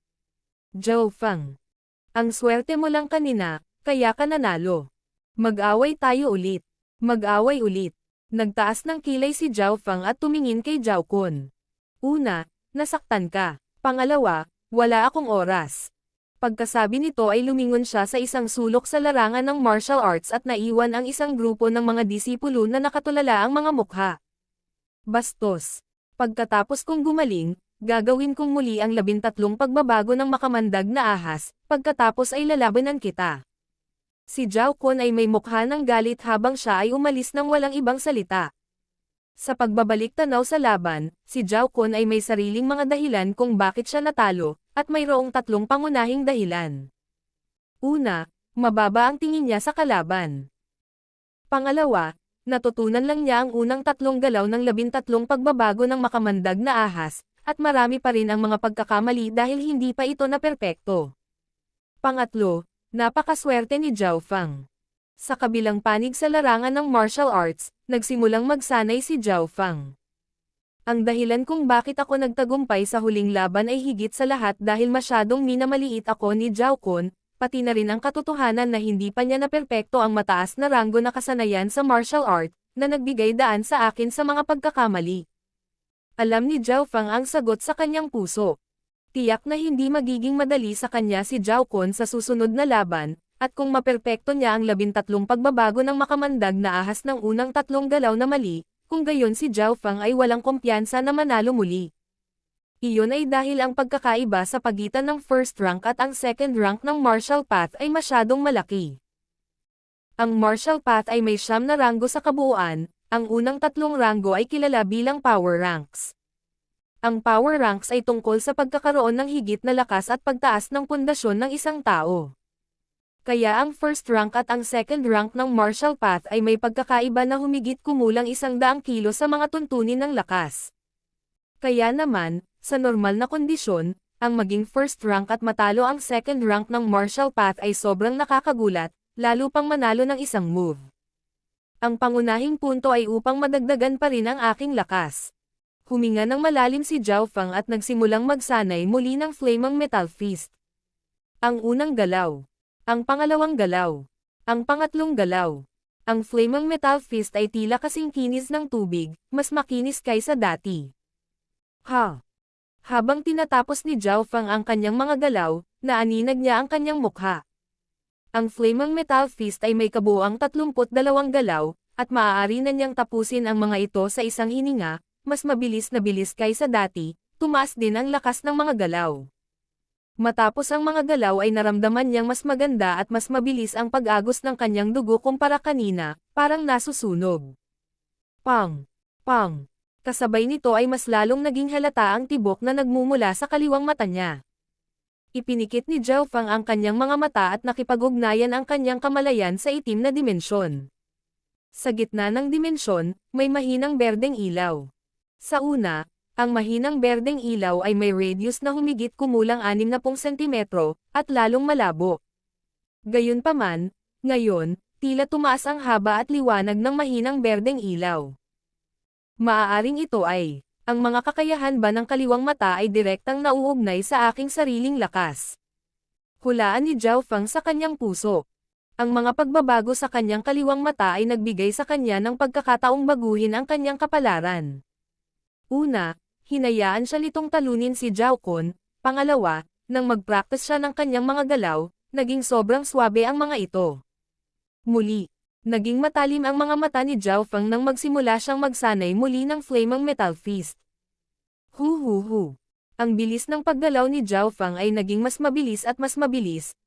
S1: Zhao Feng. Ang swerte mo lang kanina, kaya ka nanalo. Mag-away tayo ulit. Mag-away ulit. Nagtaas ng kilay si Zhao Feng at tumingin kay Zhao Kun. Una, nasaktan ka. Pangalawa, wala akong oras. Pagkasabi nito ay lumingon siya sa isang sulok sa larangan ng martial arts at naiwan ang isang grupo ng mga disipulo na nakatulala ang mga mukha. Bastos. Pagkatapos kong gumaling, gagawin kong muli ang 13 pagbabago ng makamandag na ahas, pagkatapos ay lalabanan kita. Si Zhao Kun ay may mukha ng galit habang siya ay umalis ng walang ibang salita. Sa pagbabalik tanaw sa laban, si Zhao Kun ay may sariling mga dahilan kung bakit siya natalo, at mayroong 3 pangunahing dahilan. Una, mababa ang tingin niya sa kalaban. Pangalawa, natutunan lang niya ang unang 3 galaw ng 13 pagbabago ng makamandag na ahas, at marami pa rin ang mga pagkakamali dahil hindi pa ito na perpekto. Pangatlo, napakaswerte ni Zhao Feng. Sa kabilang panig sa larangan ng martial arts, nagsimulang magsanay si Zhao Feng. Ang dahilan kung bakit ako nagtagumpay sa huling laban ay higit sa lahat dahil masyadong minamaliit ako ni Zhao Kun, pati na rin ang katotohanan na hindi pa niya naperpekto ang mataas na ranggo na kasanayan sa martial art, na nagbigay daan sa akin sa mga pagkakamali. Alam ni Zhao Feng ang sagot sa kanyang puso. Tiyak na hindi magiging madali sa kanya si Zhao Kun sa susunod na laban, at kung maperpekto niya ang 13 pagbabago ng makamandag na ahas ng unang 3 galaw na mali, kung gayon si Zhao Feng ay walang kumpiyansa na manalo muli. Iyon ay dahil ang pagkakaiba sa pagitan ng first rank at ang second rank ng martial path ay masyadong malaki. Ang martial path ay may 9 na ranggo sa kabuuan, ang unang 3 ranggo ay kilala bilang power ranks. Ang power ranks ay tungkol sa pagkakaroon ng higit na lakas at pagtaas ng pundasyon ng isang tao. Kaya ang first rank at ang second rank ng martial path ay may pagkakaiba na humigit kumulang 100 kilo sa mga tuntunin ng lakas. Kaya naman, sa normal na kondisyon, ang maging first rank at matalo ang second rank ng martial path ay sobrang nakakagulat, lalo pang manalo ng isang move. Ang pangunahing punto ay upang madagdagan pa rin ang aking lakas. Huminga ng malalim si Zhao Feng at nagsimulang magsanay muli ng Flaming Metal Fist. Ang unang galaw. Ang pangalawang galaw. Ang pangatlong galaw. Ang Flaming Metal Fist ay tila kasing kinis ng tubig, mas makinis kaysa dati. Habang tinatapos ni Zhao Feng ang kanyang mga galaw, naaninag niya ang kanyang mukha. Ang Flaming Metal Fist ay may kabuuang 32 galaw, at maaari na niyang tapusin ang mga ito sa isang hininga, mas mabilis na bilis kaysa dati, tumaas din ang lakas ng mga galaw. Matapos ang mga galaw ay naramdaman niyang mas maganda at mas mabilis ang pag-agos ng kanyang dugo kumpara kanina, parang nasusunog. Pang! Pang! Kasabay nito ay mas lalong naging halata ang tibok na nagmumula sa kaliwang mata niya. Ipinikit ni Zhao Feng ang kanyang mga mata at nakipag-ugnayan ang kanyang kamalayan sa itim na dimensyon. Sa gitna ng dimensyon, may mahinang berdeng ilaw. Sa una, ang mahinang berdeng ilaw ay may radius na humigit kumulang 60 sentimetro, at lalong malabo. Gayunpaman, ngayon, tila tumaas ang haba at liwanag ng mahinang berdeng ilaw. Maaaring ito ay, ang mga kakayahan ba ng kaliwang mata ay direktang nauugnay sa aking sariling lakas. Hulaan ni Zhao Feng sa kanyang puso. Ang mga pagbabago sa kanyang kaliwang mata ay nagbigay sa kanya ng pagkakataong baguhin ang kanyang kapalaran. Una, hinayaan siya nitong talunin si Zhao Kun. Pangalawa, nang mag-practice siya ng kanyang mga galaw, naging sobrang swabe ang mga ito. Muli, naging matalim ang mga mata ni Zhao Feng nang magsimula siyang magsanay muli ng flaming metal fist. Hu. Ang bilis ng paggalaw ni Zhao Feng ay naging mas mabilis,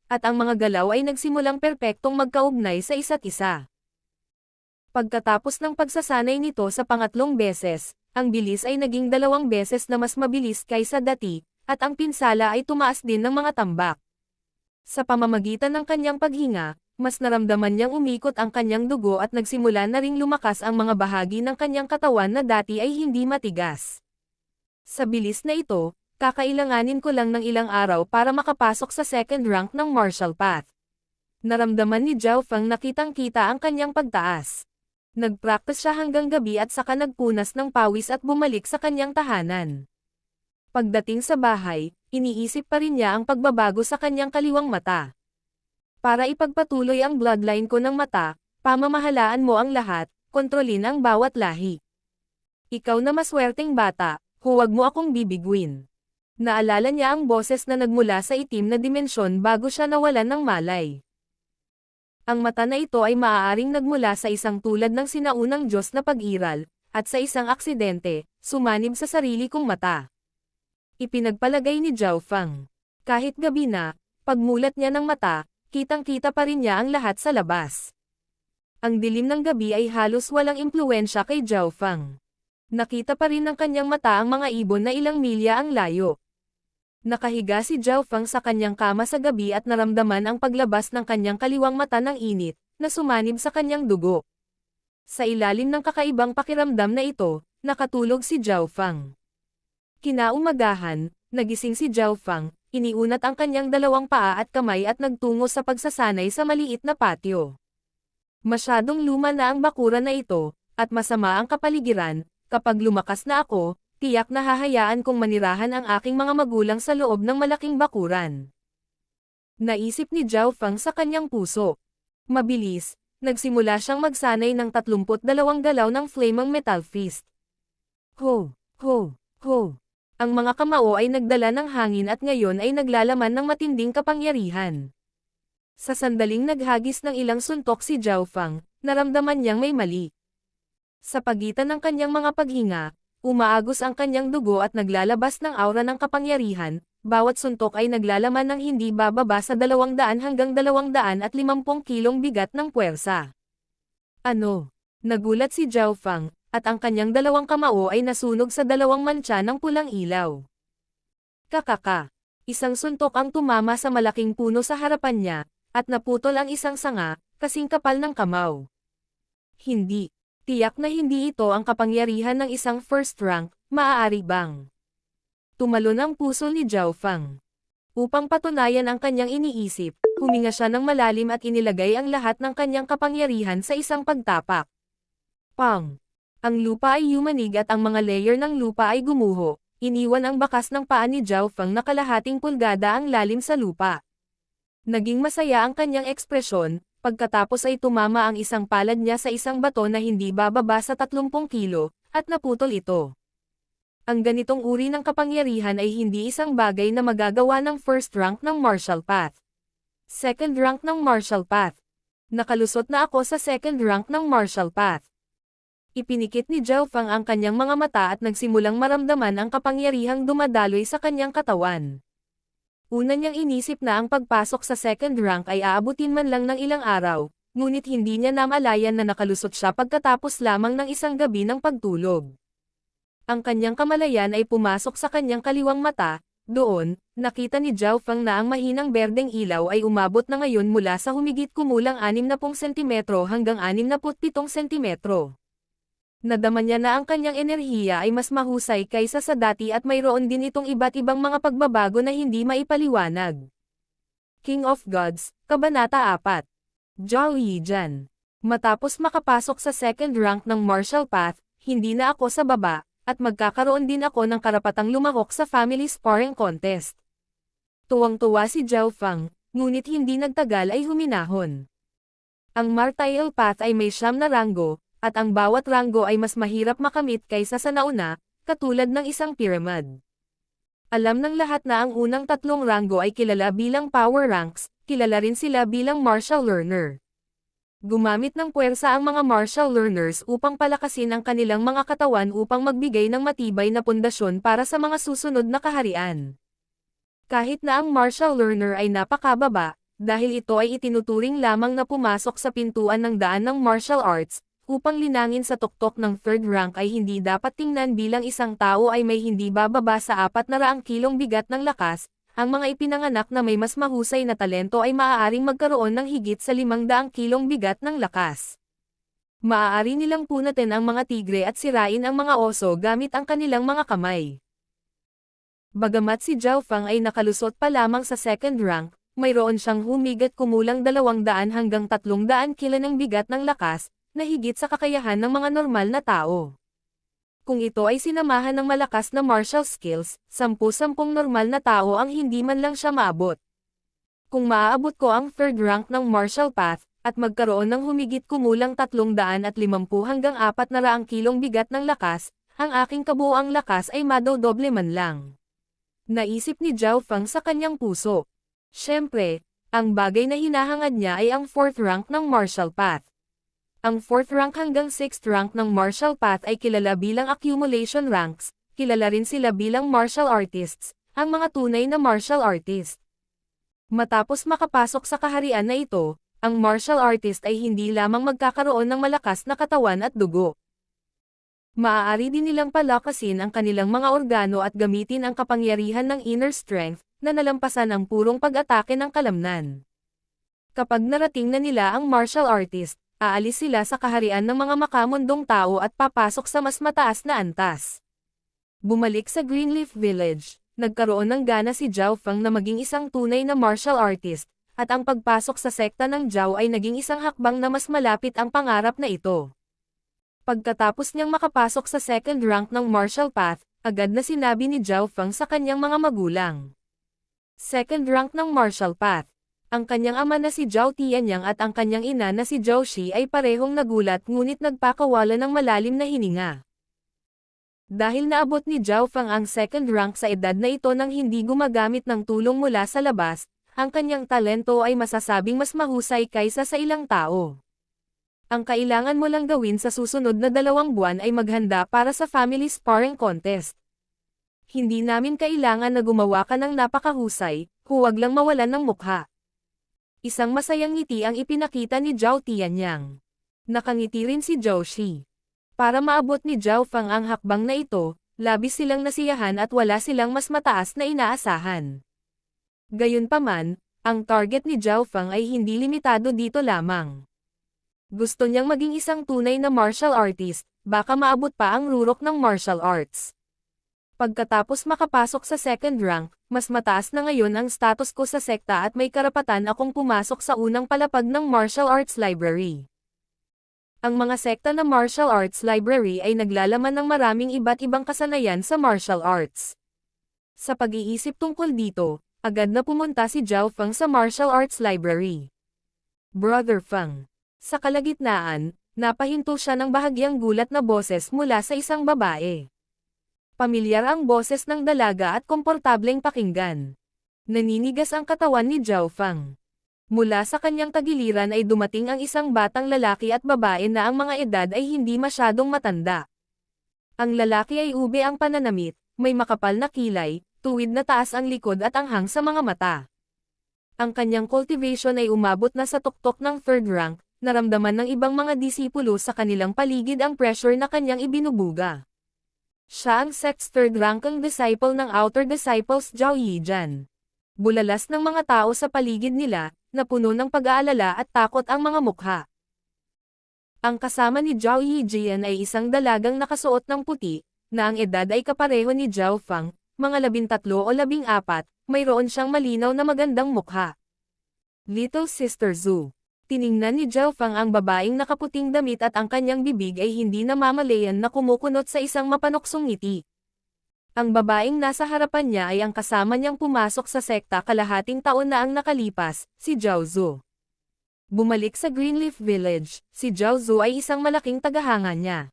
S1: at ang mga galaw ay nagsimulang perpektong magkaugnay sa isa't isa. Pagkatapos ng pagsasanay nito sa pangatlong beses, ang bilis ay naging 2 beses na mas mabilis kaysa dati, at ang pinsala ay tumaas din ng mga tambak. Sa pamamagitan ng kanyang paghinga, mas naramdaman niyang umikot ang kanyang dugo at nagsimula na ring lumakas ang mga bahagi ng kanyang katawan na dati ay hindi matigas. Sa bilis na ito, kakailanganin ko lang ng ilang araw para makapasok sa second rank ng martial path. Naramdaman ni Zhao Feng na kitang-kita ang kanyang pagtaas. Nagpractice siya hanggang gabi at saka nagpunas ng pawis at bumalik sa kanyang tahanan. Pagdating sa bahay, iniisip pa rin niya ang pagbabago sa kanyang kaliwang mata. Para ipagpatuloy ang bloodline ko ng mata, pamamahalaan mo ang lahat, kontrolin ang bawat lahi. Ikaw na maswerteng bata, huwag mo akong bibiguin. Naalala niya ang boses na nagmula sa itim na dimensyon bago siya nawalan ng malay. Ang mata na ito ay maaaring nagmula sa isang tulad ng sinaunang Diyos na pag-iral, at sa isang aksidente, sumanib sa sarili kong mata. Ipinagpalagay ni Zhao Feng. Kahit gabi na, pagmulat niya ng mata, kitang-kita pa rin niya ang lahat sa labas. Ang dilim ng gabi ay halos walang impluwensya kay Zhao Feng. Nakita pa rin ng kanyang mata ang mga ibon na ilang milya ang layo. Nakahiga si Zhao Feng sa kanyang kama sa gabi at naramdaman ang paglabas ng kanyang kaliwang mata ng init, na sumanib sa kanyang dugo. Sa ilalim ng kakaibang pakiramdam na ito, nakatulog si Zhao Feng. Kinaumagahan, nagising si Zhao Feng, iniunat ang kanyang 2 paa at kamay at nagtungo sa pagsasanay sa maliit na patio. Masyadong luma na ang bakuran na ito, at masama ang kapaligiran. Kapag lumakas na ako, tiyak na hahayaan kong manirahan ang aking mga magulang sa loob ng malaking bakuran. Naisip ni Zhao Feng sa kanyang puso. Mabilis, nagsimula siyang magsanay ng 32 galaw ng flaming metal fist. Ho. Ang mga kamao ay nagdala ng hangin at ngayon ay naglalaman ng matinding kapangyarihan. Sa sandaling naghagis ng ilang suntok si Zhao Feng, naramdaman niyang may mali. Sa pagitan ng kanyang mga paghinga, umaagos ang kanyang dugo at naglalabas ng aura ng kapangyarihan, bawat suntok ay naglalaman ng hindi bababa sa 200 hanggang 250 kilong bigat ng puwersa. Ano? Nagulat si Zhao Feng, at ang kanyang 2 kamao ay nasunog sa 2 mantsa ng pulang ilaw. Kakaka. Isang suntok ang tumama sa malaking puno sa harapan niya, at naputol ang isang sanga, kasing kapal ng kamao. Hindi. Tiyak na hindi ito ang kapangyarihan ng isang first rank, maaari bang? Tumalon ang puso ni Zhao Feng. Upang patunayan ang kanyang iniisip, huminga siya ng malalim at inilagay ang lahat ng kanyang kapangyarihan sa isang pagtapak. Pang! Ang lupa ay yumanig at ang mga layer ng lupa ay gumuho, iniwan ang bakas ng paa ni Zhao Feng na kalahating pulgada ang lalim sa lupa. Naging masaya ang kanyang ekspresyon, pagkatapos ay tumama ang isang palad niya sa isang bato na hindi bababa sa 30 kilo, at naputol ito. Ang ganitong uri ng kapangyarihan ay hindi isang bagay na magagawa ng first rank ng martial path. Second rank ng martial path. Nakalusot na ako sa second rank ng martial path. Ipinikit ni Zhao Feng ang kanyang mga mata at nagsimulang maramdaman ang kapangyarihang dumadaloy sa kanyang katawan. Una niyang inisip na ang pagpasok sa second rank ay aabutin man lang ng ilang araw, ngunit hindi niya namalayan na nakalusot siya pagkatapos lamang ng isang gabi ng pagtulog. Ang kanyang kamalayan ay pumasok sa kanyang kaliwang mata, Doon, nakita ni Zhao Feng na ang mahinang berdeng ilaw ay umabot na ngayon mula sa humigit kumulang 60 sentimetro hanggang 67 sentimetro. Nadama niya na ang kanyang enerhiya ay mas mahusay kaysa sa dati at mayroon din itong iba't ibang mga pagbabago na hindi maipaliwanag. King of Gods, Kabanata 4. Zhao Yijian. Matapos makapasok sa second rank ng martial path, hindi na ako sa baba, at magkakaroon din ako ng karapatang lumahok sa family sparring contest. Tuwang-tuwa si Zhao Feng, ngunit hindi nagtagal ay huminahon. Ang martial path ay may 9 na ranggo, at ang bawat ranggo ay mas mahirap makamit kaysa sa nauna, katulad ng isang pyramid. Alam ng lahat na ang unang 3 ranggo ay kilala bilang power ranks, kilala rin sila bilang martial learner. Gumamit ng puwersa ang mga martial learners upang palakasin ang kanilang mga katawan upang magbigay ng matibay na pundasyon para sa mga susunod na kaharian. Kahit na ang martial learner ay napakababa, dahil ito ay itinuturing lamang na pumasok sa pintuan ng daan ng martial arts, upang linangin sa tuktok ng third rank ay hindi dapat tingnan bilang isang tao ay may hindi bababa sa 400 kilong bigat ng lakas. Ang mga ipinanganak na may mas mahusay na talento ay maaaring magkaroon ng higit sa 500 kilong bigat ng lakas. Maaari nilang punatin ang mga tigre at sirain ang mga oso gamit ang kanilang mga kamay. Bagamat si Zhao Feng ay nakalusot pa lamang sa second rank, mayroon siyang humigit kumulang 200 hanggang 300 kilo ng bigat ng lakas, na higit sa kakayahan ng mga normal na tao. Kung ito ay sinamahan ng malakas na martial skills, 10-10 normal na tao ang hindi man lang siya maabot. Kung maaabot ko ang third rank ng martial path, at magkaroon ng humigit kumulang 350 hanggang 400 kilong bigat ng lakas, ang aking kabuuang lakas ay madodoble man lang. Naisip ni Zhao Feng sa kanyang puso. Siyempre, ang bagay na hinahangad niya ay ang fourth rank ng martial path. Ang 4th rank hanggang 6th rank ng martial path ay kilala bilang accumulation ranks, kilala rin sila bilang martial artists, ang mga tunay na martial artist. Matapos makapasok sa kaharian na ito, ang martial artist ay hindi lamang magkakaroon ng malakas na katawan at dugo. Maaari din nilang palakasin ang kanilang mga organo at gamitin ang kapangyarihan ng inner strength, na nalampasan ang purong pag-atake ng kalamnan. Kapag narating na nila ang martial artist, aalis sila sa kaharian ng mga makamundong tao at papasok sa mas mataas na antas. Bumalik sa Greenleaf Village, nagkaroon ng gana si Zhao Feng na maging isang tunay na martial artist, at ang pagpasok sa sekta ng Zhao ay naging isang hakbang na mas malapit ang pangarap na ito. Pagkatapos niyang makapasok sa second rank ng martial path, agad na sinabi ni Zhao Feng sa kanyang mga magulang. Second rank ng martial path. Ang kanyang ama na si Zhao Tianyang at ang kanyang ina na si Zhao Shi ay parehong nagulat ngunit nagpakawala ng malalim na hininga. Dahil naabot ni Zhao Feng ang second rank sa edad na ito nang hindi gumagamit ng tulong mula sa labas, ang kanyang talento ay masasabing mas mahusay kaysa sa ilang tao. Ang kailangan mo lang gawin sa susunod na 2 buwan ay maghanda para sa family sparring contest. Hindi namin kailangan na gumawa ka ng napakahusay, huwag lang mawalan ng mukha. Isang masayang ngiti ang ipinakita ni Zhao Tianyang. Nakangiti rin si Zhao Shi. Para maabot ni Zhao Feng ang hakbang na ito, labis silang nasiyahan at wala silang mas mataas na inaasahan. Gayunpaman, ang target ni Zhao Feng ay hindi limitado dito lamang. Gusto niyang maging isang tunay na martial artist, baka maabot pa ang rurok ng martial arts. Pagkatapos makapasok sa second rank, mas mataas na ngayon ang status ko sa sekta at may karapatan akong pumasok sa unang palapag ng martial arts library. Ang mga sekta na martial arts library ay naglalaman ng maraming iba't ibang kasanayan sa martial arts. Sa pag-iisip tungkol dito, agad na pumunta si Zhao Feng sa martial arts library. Brother Feng. Sa kalagitnaan, napahinto siya ng bahagyang gulat na boses mula sa isang babae. Pamilyar ang boses ng dalaga at komportableng pakinggan. Naninigas ang katawan ni Zhao Feng. Mula sa kanyang tagiliran ay dumating ang isang batang lalaki at babae na ang mga edad ay hindi masyadong matanda. Ang lalaki ay ube ang pananamit, may makapal na kilay, tuwid na taas ang likod at anghang sa mga mata. Ang kanyang cultivation ay umabot na sa tuktok ng third rank, naramdaman ng ibang mga disipulo sa kanilang paligid ang pressure na kanyang ibinubuga. Siya ang sect's third-ranking disciple ng Outer Disciples Zhao Yijian. Bulalas ng mga tao sa paligid nila, na puno ng pag-aalala at takot ang mga mukha. Ang kasama ni Zhao Yijian ay isang dalagang nakasuot ng puti, na ang edad ay kapareho ni Zhao Fang, mga 13 o 14, mayroon siyang malinaw na magandang mukha. Little Sister Zhu. Tiningnan ni Zhao Fang ang babaeng nakaputing damit at ang kanyang bibig ay hindi namamalayan na kumukunot sa isang mapanuksong ngiti. Ang babaeng nasa harapan niya ay ang kasama niyang pumasok sa sekta kalahating taon na ang nakalipas, si Zhao Zhu. Bumalik sa Greenleaf Village, si Zhao Zhu ay isang malaking tagahanga niya.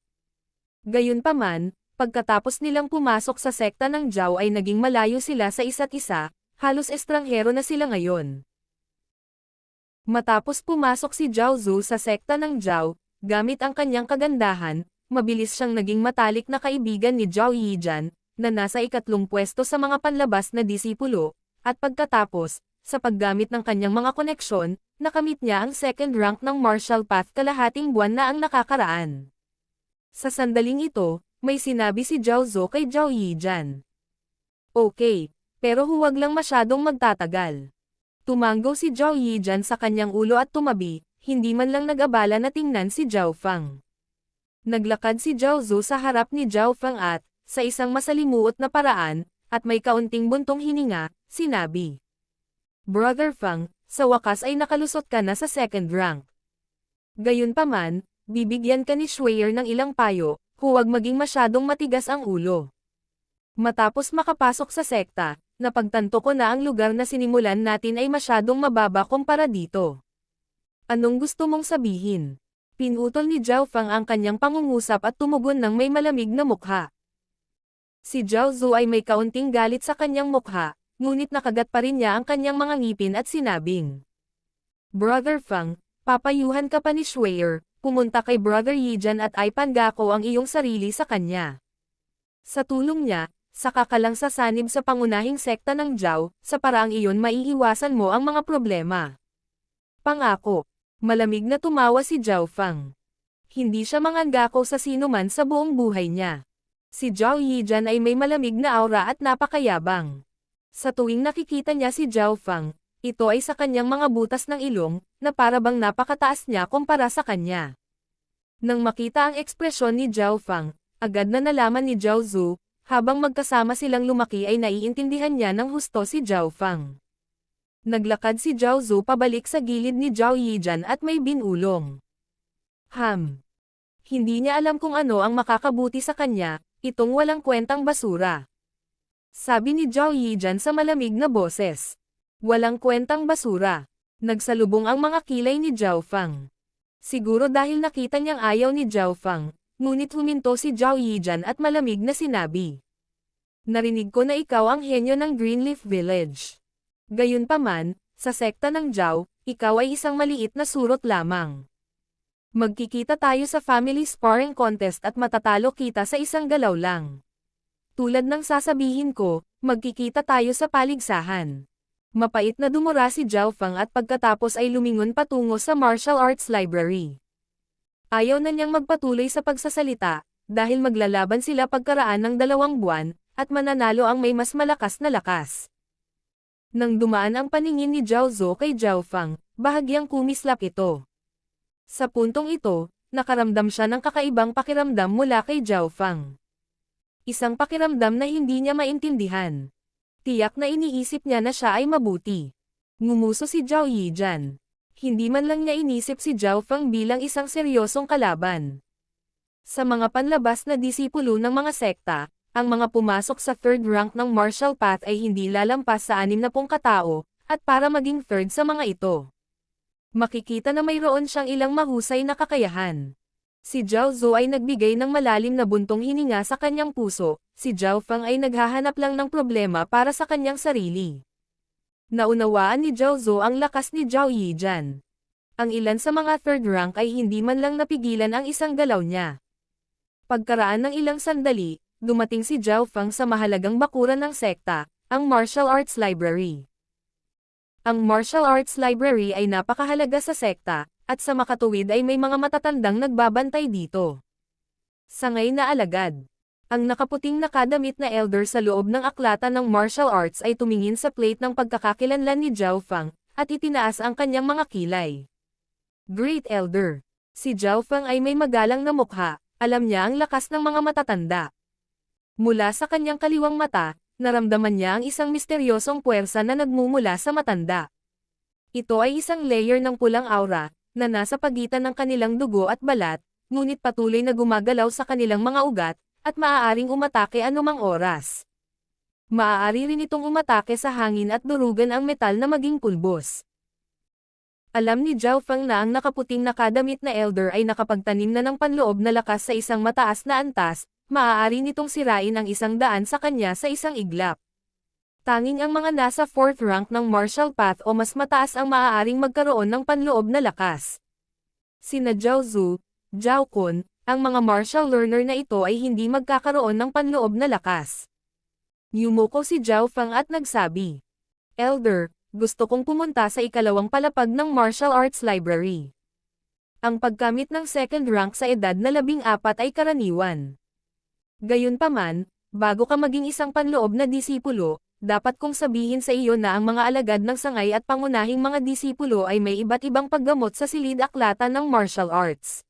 S1: Gayunpaman, pagkatapos nilang pumasok sa sekta ng Zhao ay naging malayo sila sa isa't isa, halos estranghero na sila ngayon. Matapos pumasok si Zhao Zhu sa sekta ng Zhao, gamit ang kanyang kagandahan, mabilis siyang naging matalik na kaibigan ni Zhao Yijian, na nasa 3 pwesto sa mga panlabas na disipulo, at pagkatapos, sa paggamit ng kanyang mga koneksyon, nakamit niya ang 2nd rank ng martial path kalahating buwan na ang nakakaraan. Sa sandaling ito, may sinabi si Zhao Zhu kay Zhao Yijian. Okay, pero huwag lang masyadong magtatagal. Tumanggo si Zhao Yijian sa kanyang ulo at tumabi, hindi man lang nag-abala na tingnan si Zhao Fang. Naglakad si Zhao Zhu sa harap ni Zhao Fang at, sa isang masalimuot na paraan, at may kaunting buntong hininga, sinabi. Brother Fang, sa wakas ay nakalusot ka na sa 2nd rank. Gayunpaman, bibigyan ka ni Schweyer ng ilang payo, huwag maging masyadong matigas ang ulo. Matapos makapasok sa sekta, napagtanto ko na ang lugar na sinimulan natin ay masyadong mababa kumpara dito. Anong gusto mong sabihin? Pinutol ni Zhao Fang ang kanyang pangungusap at tumugon ng may malamig na mukha. Si Zhao Zhu ay may kaunting galit sa kanyang mukha, ngunit nakagat pa rin niya ang kanyang mga ngipin at sinabing. Brother Fang, papayuhan ka pa ni Schweyer, pumunta kay Brother Yijian at ipangako ang iyong sarili sa kanya. Sa tulong niya, saka ka lang sasanib sa pangunahing sekta ng Zhao, sa paraang iyon maiiwasan mo ang mga problema. Pangako. Malamig na tumawa si Zhao Fang. Hindi siya mangangako sa sino man sa buong buhay niya. Si Zhao Yijian ay may malamig na aura at napakayabang. Sa tuwing nakikita niya si Zhao Fang, ito ay sa kanyang mga butas ng ilong, na parabang napakataas niya kumpara sa kanya. Nang makita ang ekspresyon ni Zhao Fang, agad na nalaman ni Zhao Zhu, habang magkasama silang lumaki ay naiintindihan niya ng husto si Zhao Fang. Naglakad si Zhao Zhu pabalik sa gilid ni Zhao Yijian at may binulong. Hindi niya alam kung ano ang makakabuti sa kanya, itong walang kwentang basura. Sabi ni Zhao Yijian sa malamig na boses. Walang kwentang basura. Nagsalubong ang mga kilay ni Zhao Fang. Siguro dahil nakita niyang ayaw ni Zhao Fang, ngunit huminto si Zhao Yijian at malamig na sinabi. Narinig ko na ikaw ang henyo ng Greenleaf Village. Gayunpaman, sa sekta ng Zhao, ikaw ay isang maliit na surot lamang. Magkikita tayo sa family sparring contest at matatalo kita sa isang galaw lang. Tulad ng sasabihin ko, magkikita tayo sa paligsahan. Mapait na dumura si Zhao Fang at pagkatapos ay lumingon patungo sa martial arts library. Ayaw na niyang magpatuloy sa pagsasalita, dahil maglalaban sila pagkaraan ng 2 buwan, at mananalo ang may mas malakas na lakas. Nang dumaan ang paningin ni Zhao Zhu kay Zhao Fang, bahagyang kumislap ito. Sa puntong ito, nakaramdam siya ng kakaibang pakiramdam mula kay Zhao Fang. Isang pakiramdam na hindi niya maintindihan. Tiyak na iniisip niya na siya ay mabuti. Ngumuso si Zhao Yijian. Hindi man lang niya inisip si Zhao Fang bilang isang seryosong kalaban. Sa mga panlabas na disipulo ng mga sekta, ang mga pumasok sa 3rd rank ng martial path ay hindi lalampas sa 60 katao, at para maging 3rd sa mga ito. Makikita na mayroon siyang ilang mahusay na kakayahan. Si Zhao Zhu ay nagbigay ng malalim na buntong hininga sa kanyang puso, si Zhao Fang ay naghahanap lang ng problema para sa kanyang sarili. Naunawaan ni Zhao Zhu ang lakas ni Zhao Yijian. Ang ilan sa mga 3rd rank ay hindi man lang napigilan ang isang galaw niya. Pagkaraan ng ilang sandali, dumating si Zhao Fang sa mahalagang bakuran ng sekta, ang Martial Arts Library. Ang Martial Arts Library ay napakahalaga sa sekta, at sa makatuwid ay may mga matatandang nagbabantay dito. Sangay na alagad. Ang nakaputing nakadamit na elder sa loob ng aklatan ng martial arts ay tumingin sa plate ng pagkakakilanlan ni Zhao Fang, at itinaas ang kanyang mga kilay. Great Elder. Si Zhao Fang ay may magalang na mukha, alam niya ang lakas ng mga matatanda. Mula sa kanyang kaliwang mata, naramdaman niya ang isang misteryosong puwersa na nagmumula sa matanda. Ito ay isang layer ng pulang aura, na nasa pagitan ng kanilang dugo at balat, ngunit patuloy na gumagalaw sa kanilang mga ugat, at maaaring umatake anumang oras. Maaari rin itong umatake sa hangin at durugan ang metal na maging pulbos. Alam ni Zhao Fang na ang nakaputing nakadamit na elder ay nakapagtanim na ng panloob na lakas sa isang mataas na antas, maaari nitong sirain ang 100 sa kanya sa isang iglap. Tanging ang mga nasa 4th rank ng martial path o mas mataas ang maaaring magkaroon ng panloob na lakas. Sina Zhao Zhu, Zhao Kun, ang mga martial learner na ito ay hindi magkakaroon ng panloob na lakas. Yumuko si Zhao Fang at nagsabi, Elder, gusto kong pumunta sa ikalawang palapag ng martial arts library. Ang pagkamit ng 2nd rank sa edad na 14 ay karaniwan. Gayunpaman, bago ka maging isang panloob na disipulo, dapat kong sabihin sa iyo na ang mga alagad ng sangay at pangunahing mga disipulo ay may iba't ibang paggamot sa silid-aklatan ng martial arts.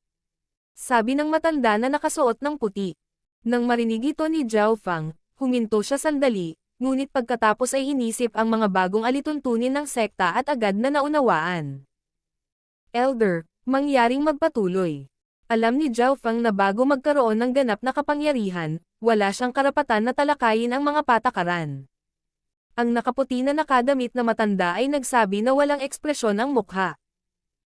S1: Sabi ng matanda na nakasuot ng puti. Nang marinig ito ni Zhao Fang, huminto siya sandali, ngunit pagkatapos ay inisip ang mga bagong alituntunin ng sekta at agad na naunawaan. Elder, mangyaring magpatuloy. Alam ni Zhao Fang na bago magkaroon ng ganap na kapangyarihan, wala siyang karapatan na talakayin ang mga patakaran. Ang nakaputi na nakadamit na matanda ay nagsabi na walang ekspresyon ang mukha.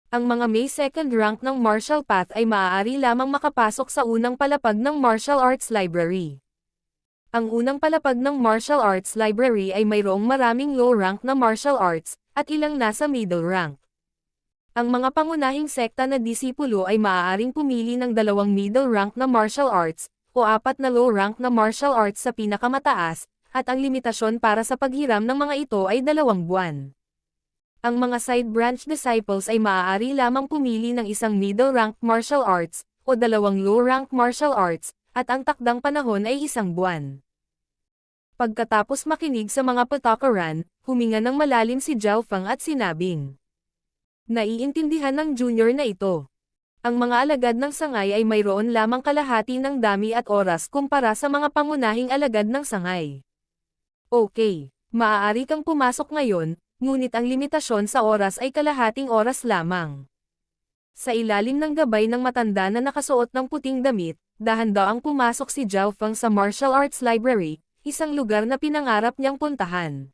S1: Ang mga may 2nd rank ng martial path ay maaari lamang makapasok sa unang palapag ng martial arts library. Ang unang palapag ng martial arts library ay mayroong maraming low rank na martial arts, at ilang nasa middle rank. Ang mga pangunahing sekta na disipulo ay maaaring pumili ng 2 middle rank na martial arts, o 4 na low rank na martial arts sa pinakamataas, at ang limitasyon para sa paghiram ng mga ito ay 2 buwan. Ang mga side branch disciples ay maaari lamang pumili ng 1 middle rank martial arts, o 2 low rank martial arts, at ang takdang panahon ay 1 buwan. Pagkatapos makinig sa mga patakaran, huminga ng malalim si Zhao Fang at sinabing, naiintindihan ng junior na ito. Ang mga alagad ng sangay ay mayroon lamang kalahati ng dami at oras kumpara sa mga pangunahing alagad ng sangay. Okay, maaari kang pumasok ngayon, ngunit ang limitasyon sa oras ay kalahating oras lamang. Sa ilalim ng gabay ng matanda na nakasuot ng puting damit, dahan-daang pumasok si Zhao Fang sa martial arts library, isang lugar na pinangarap niyang puntahan.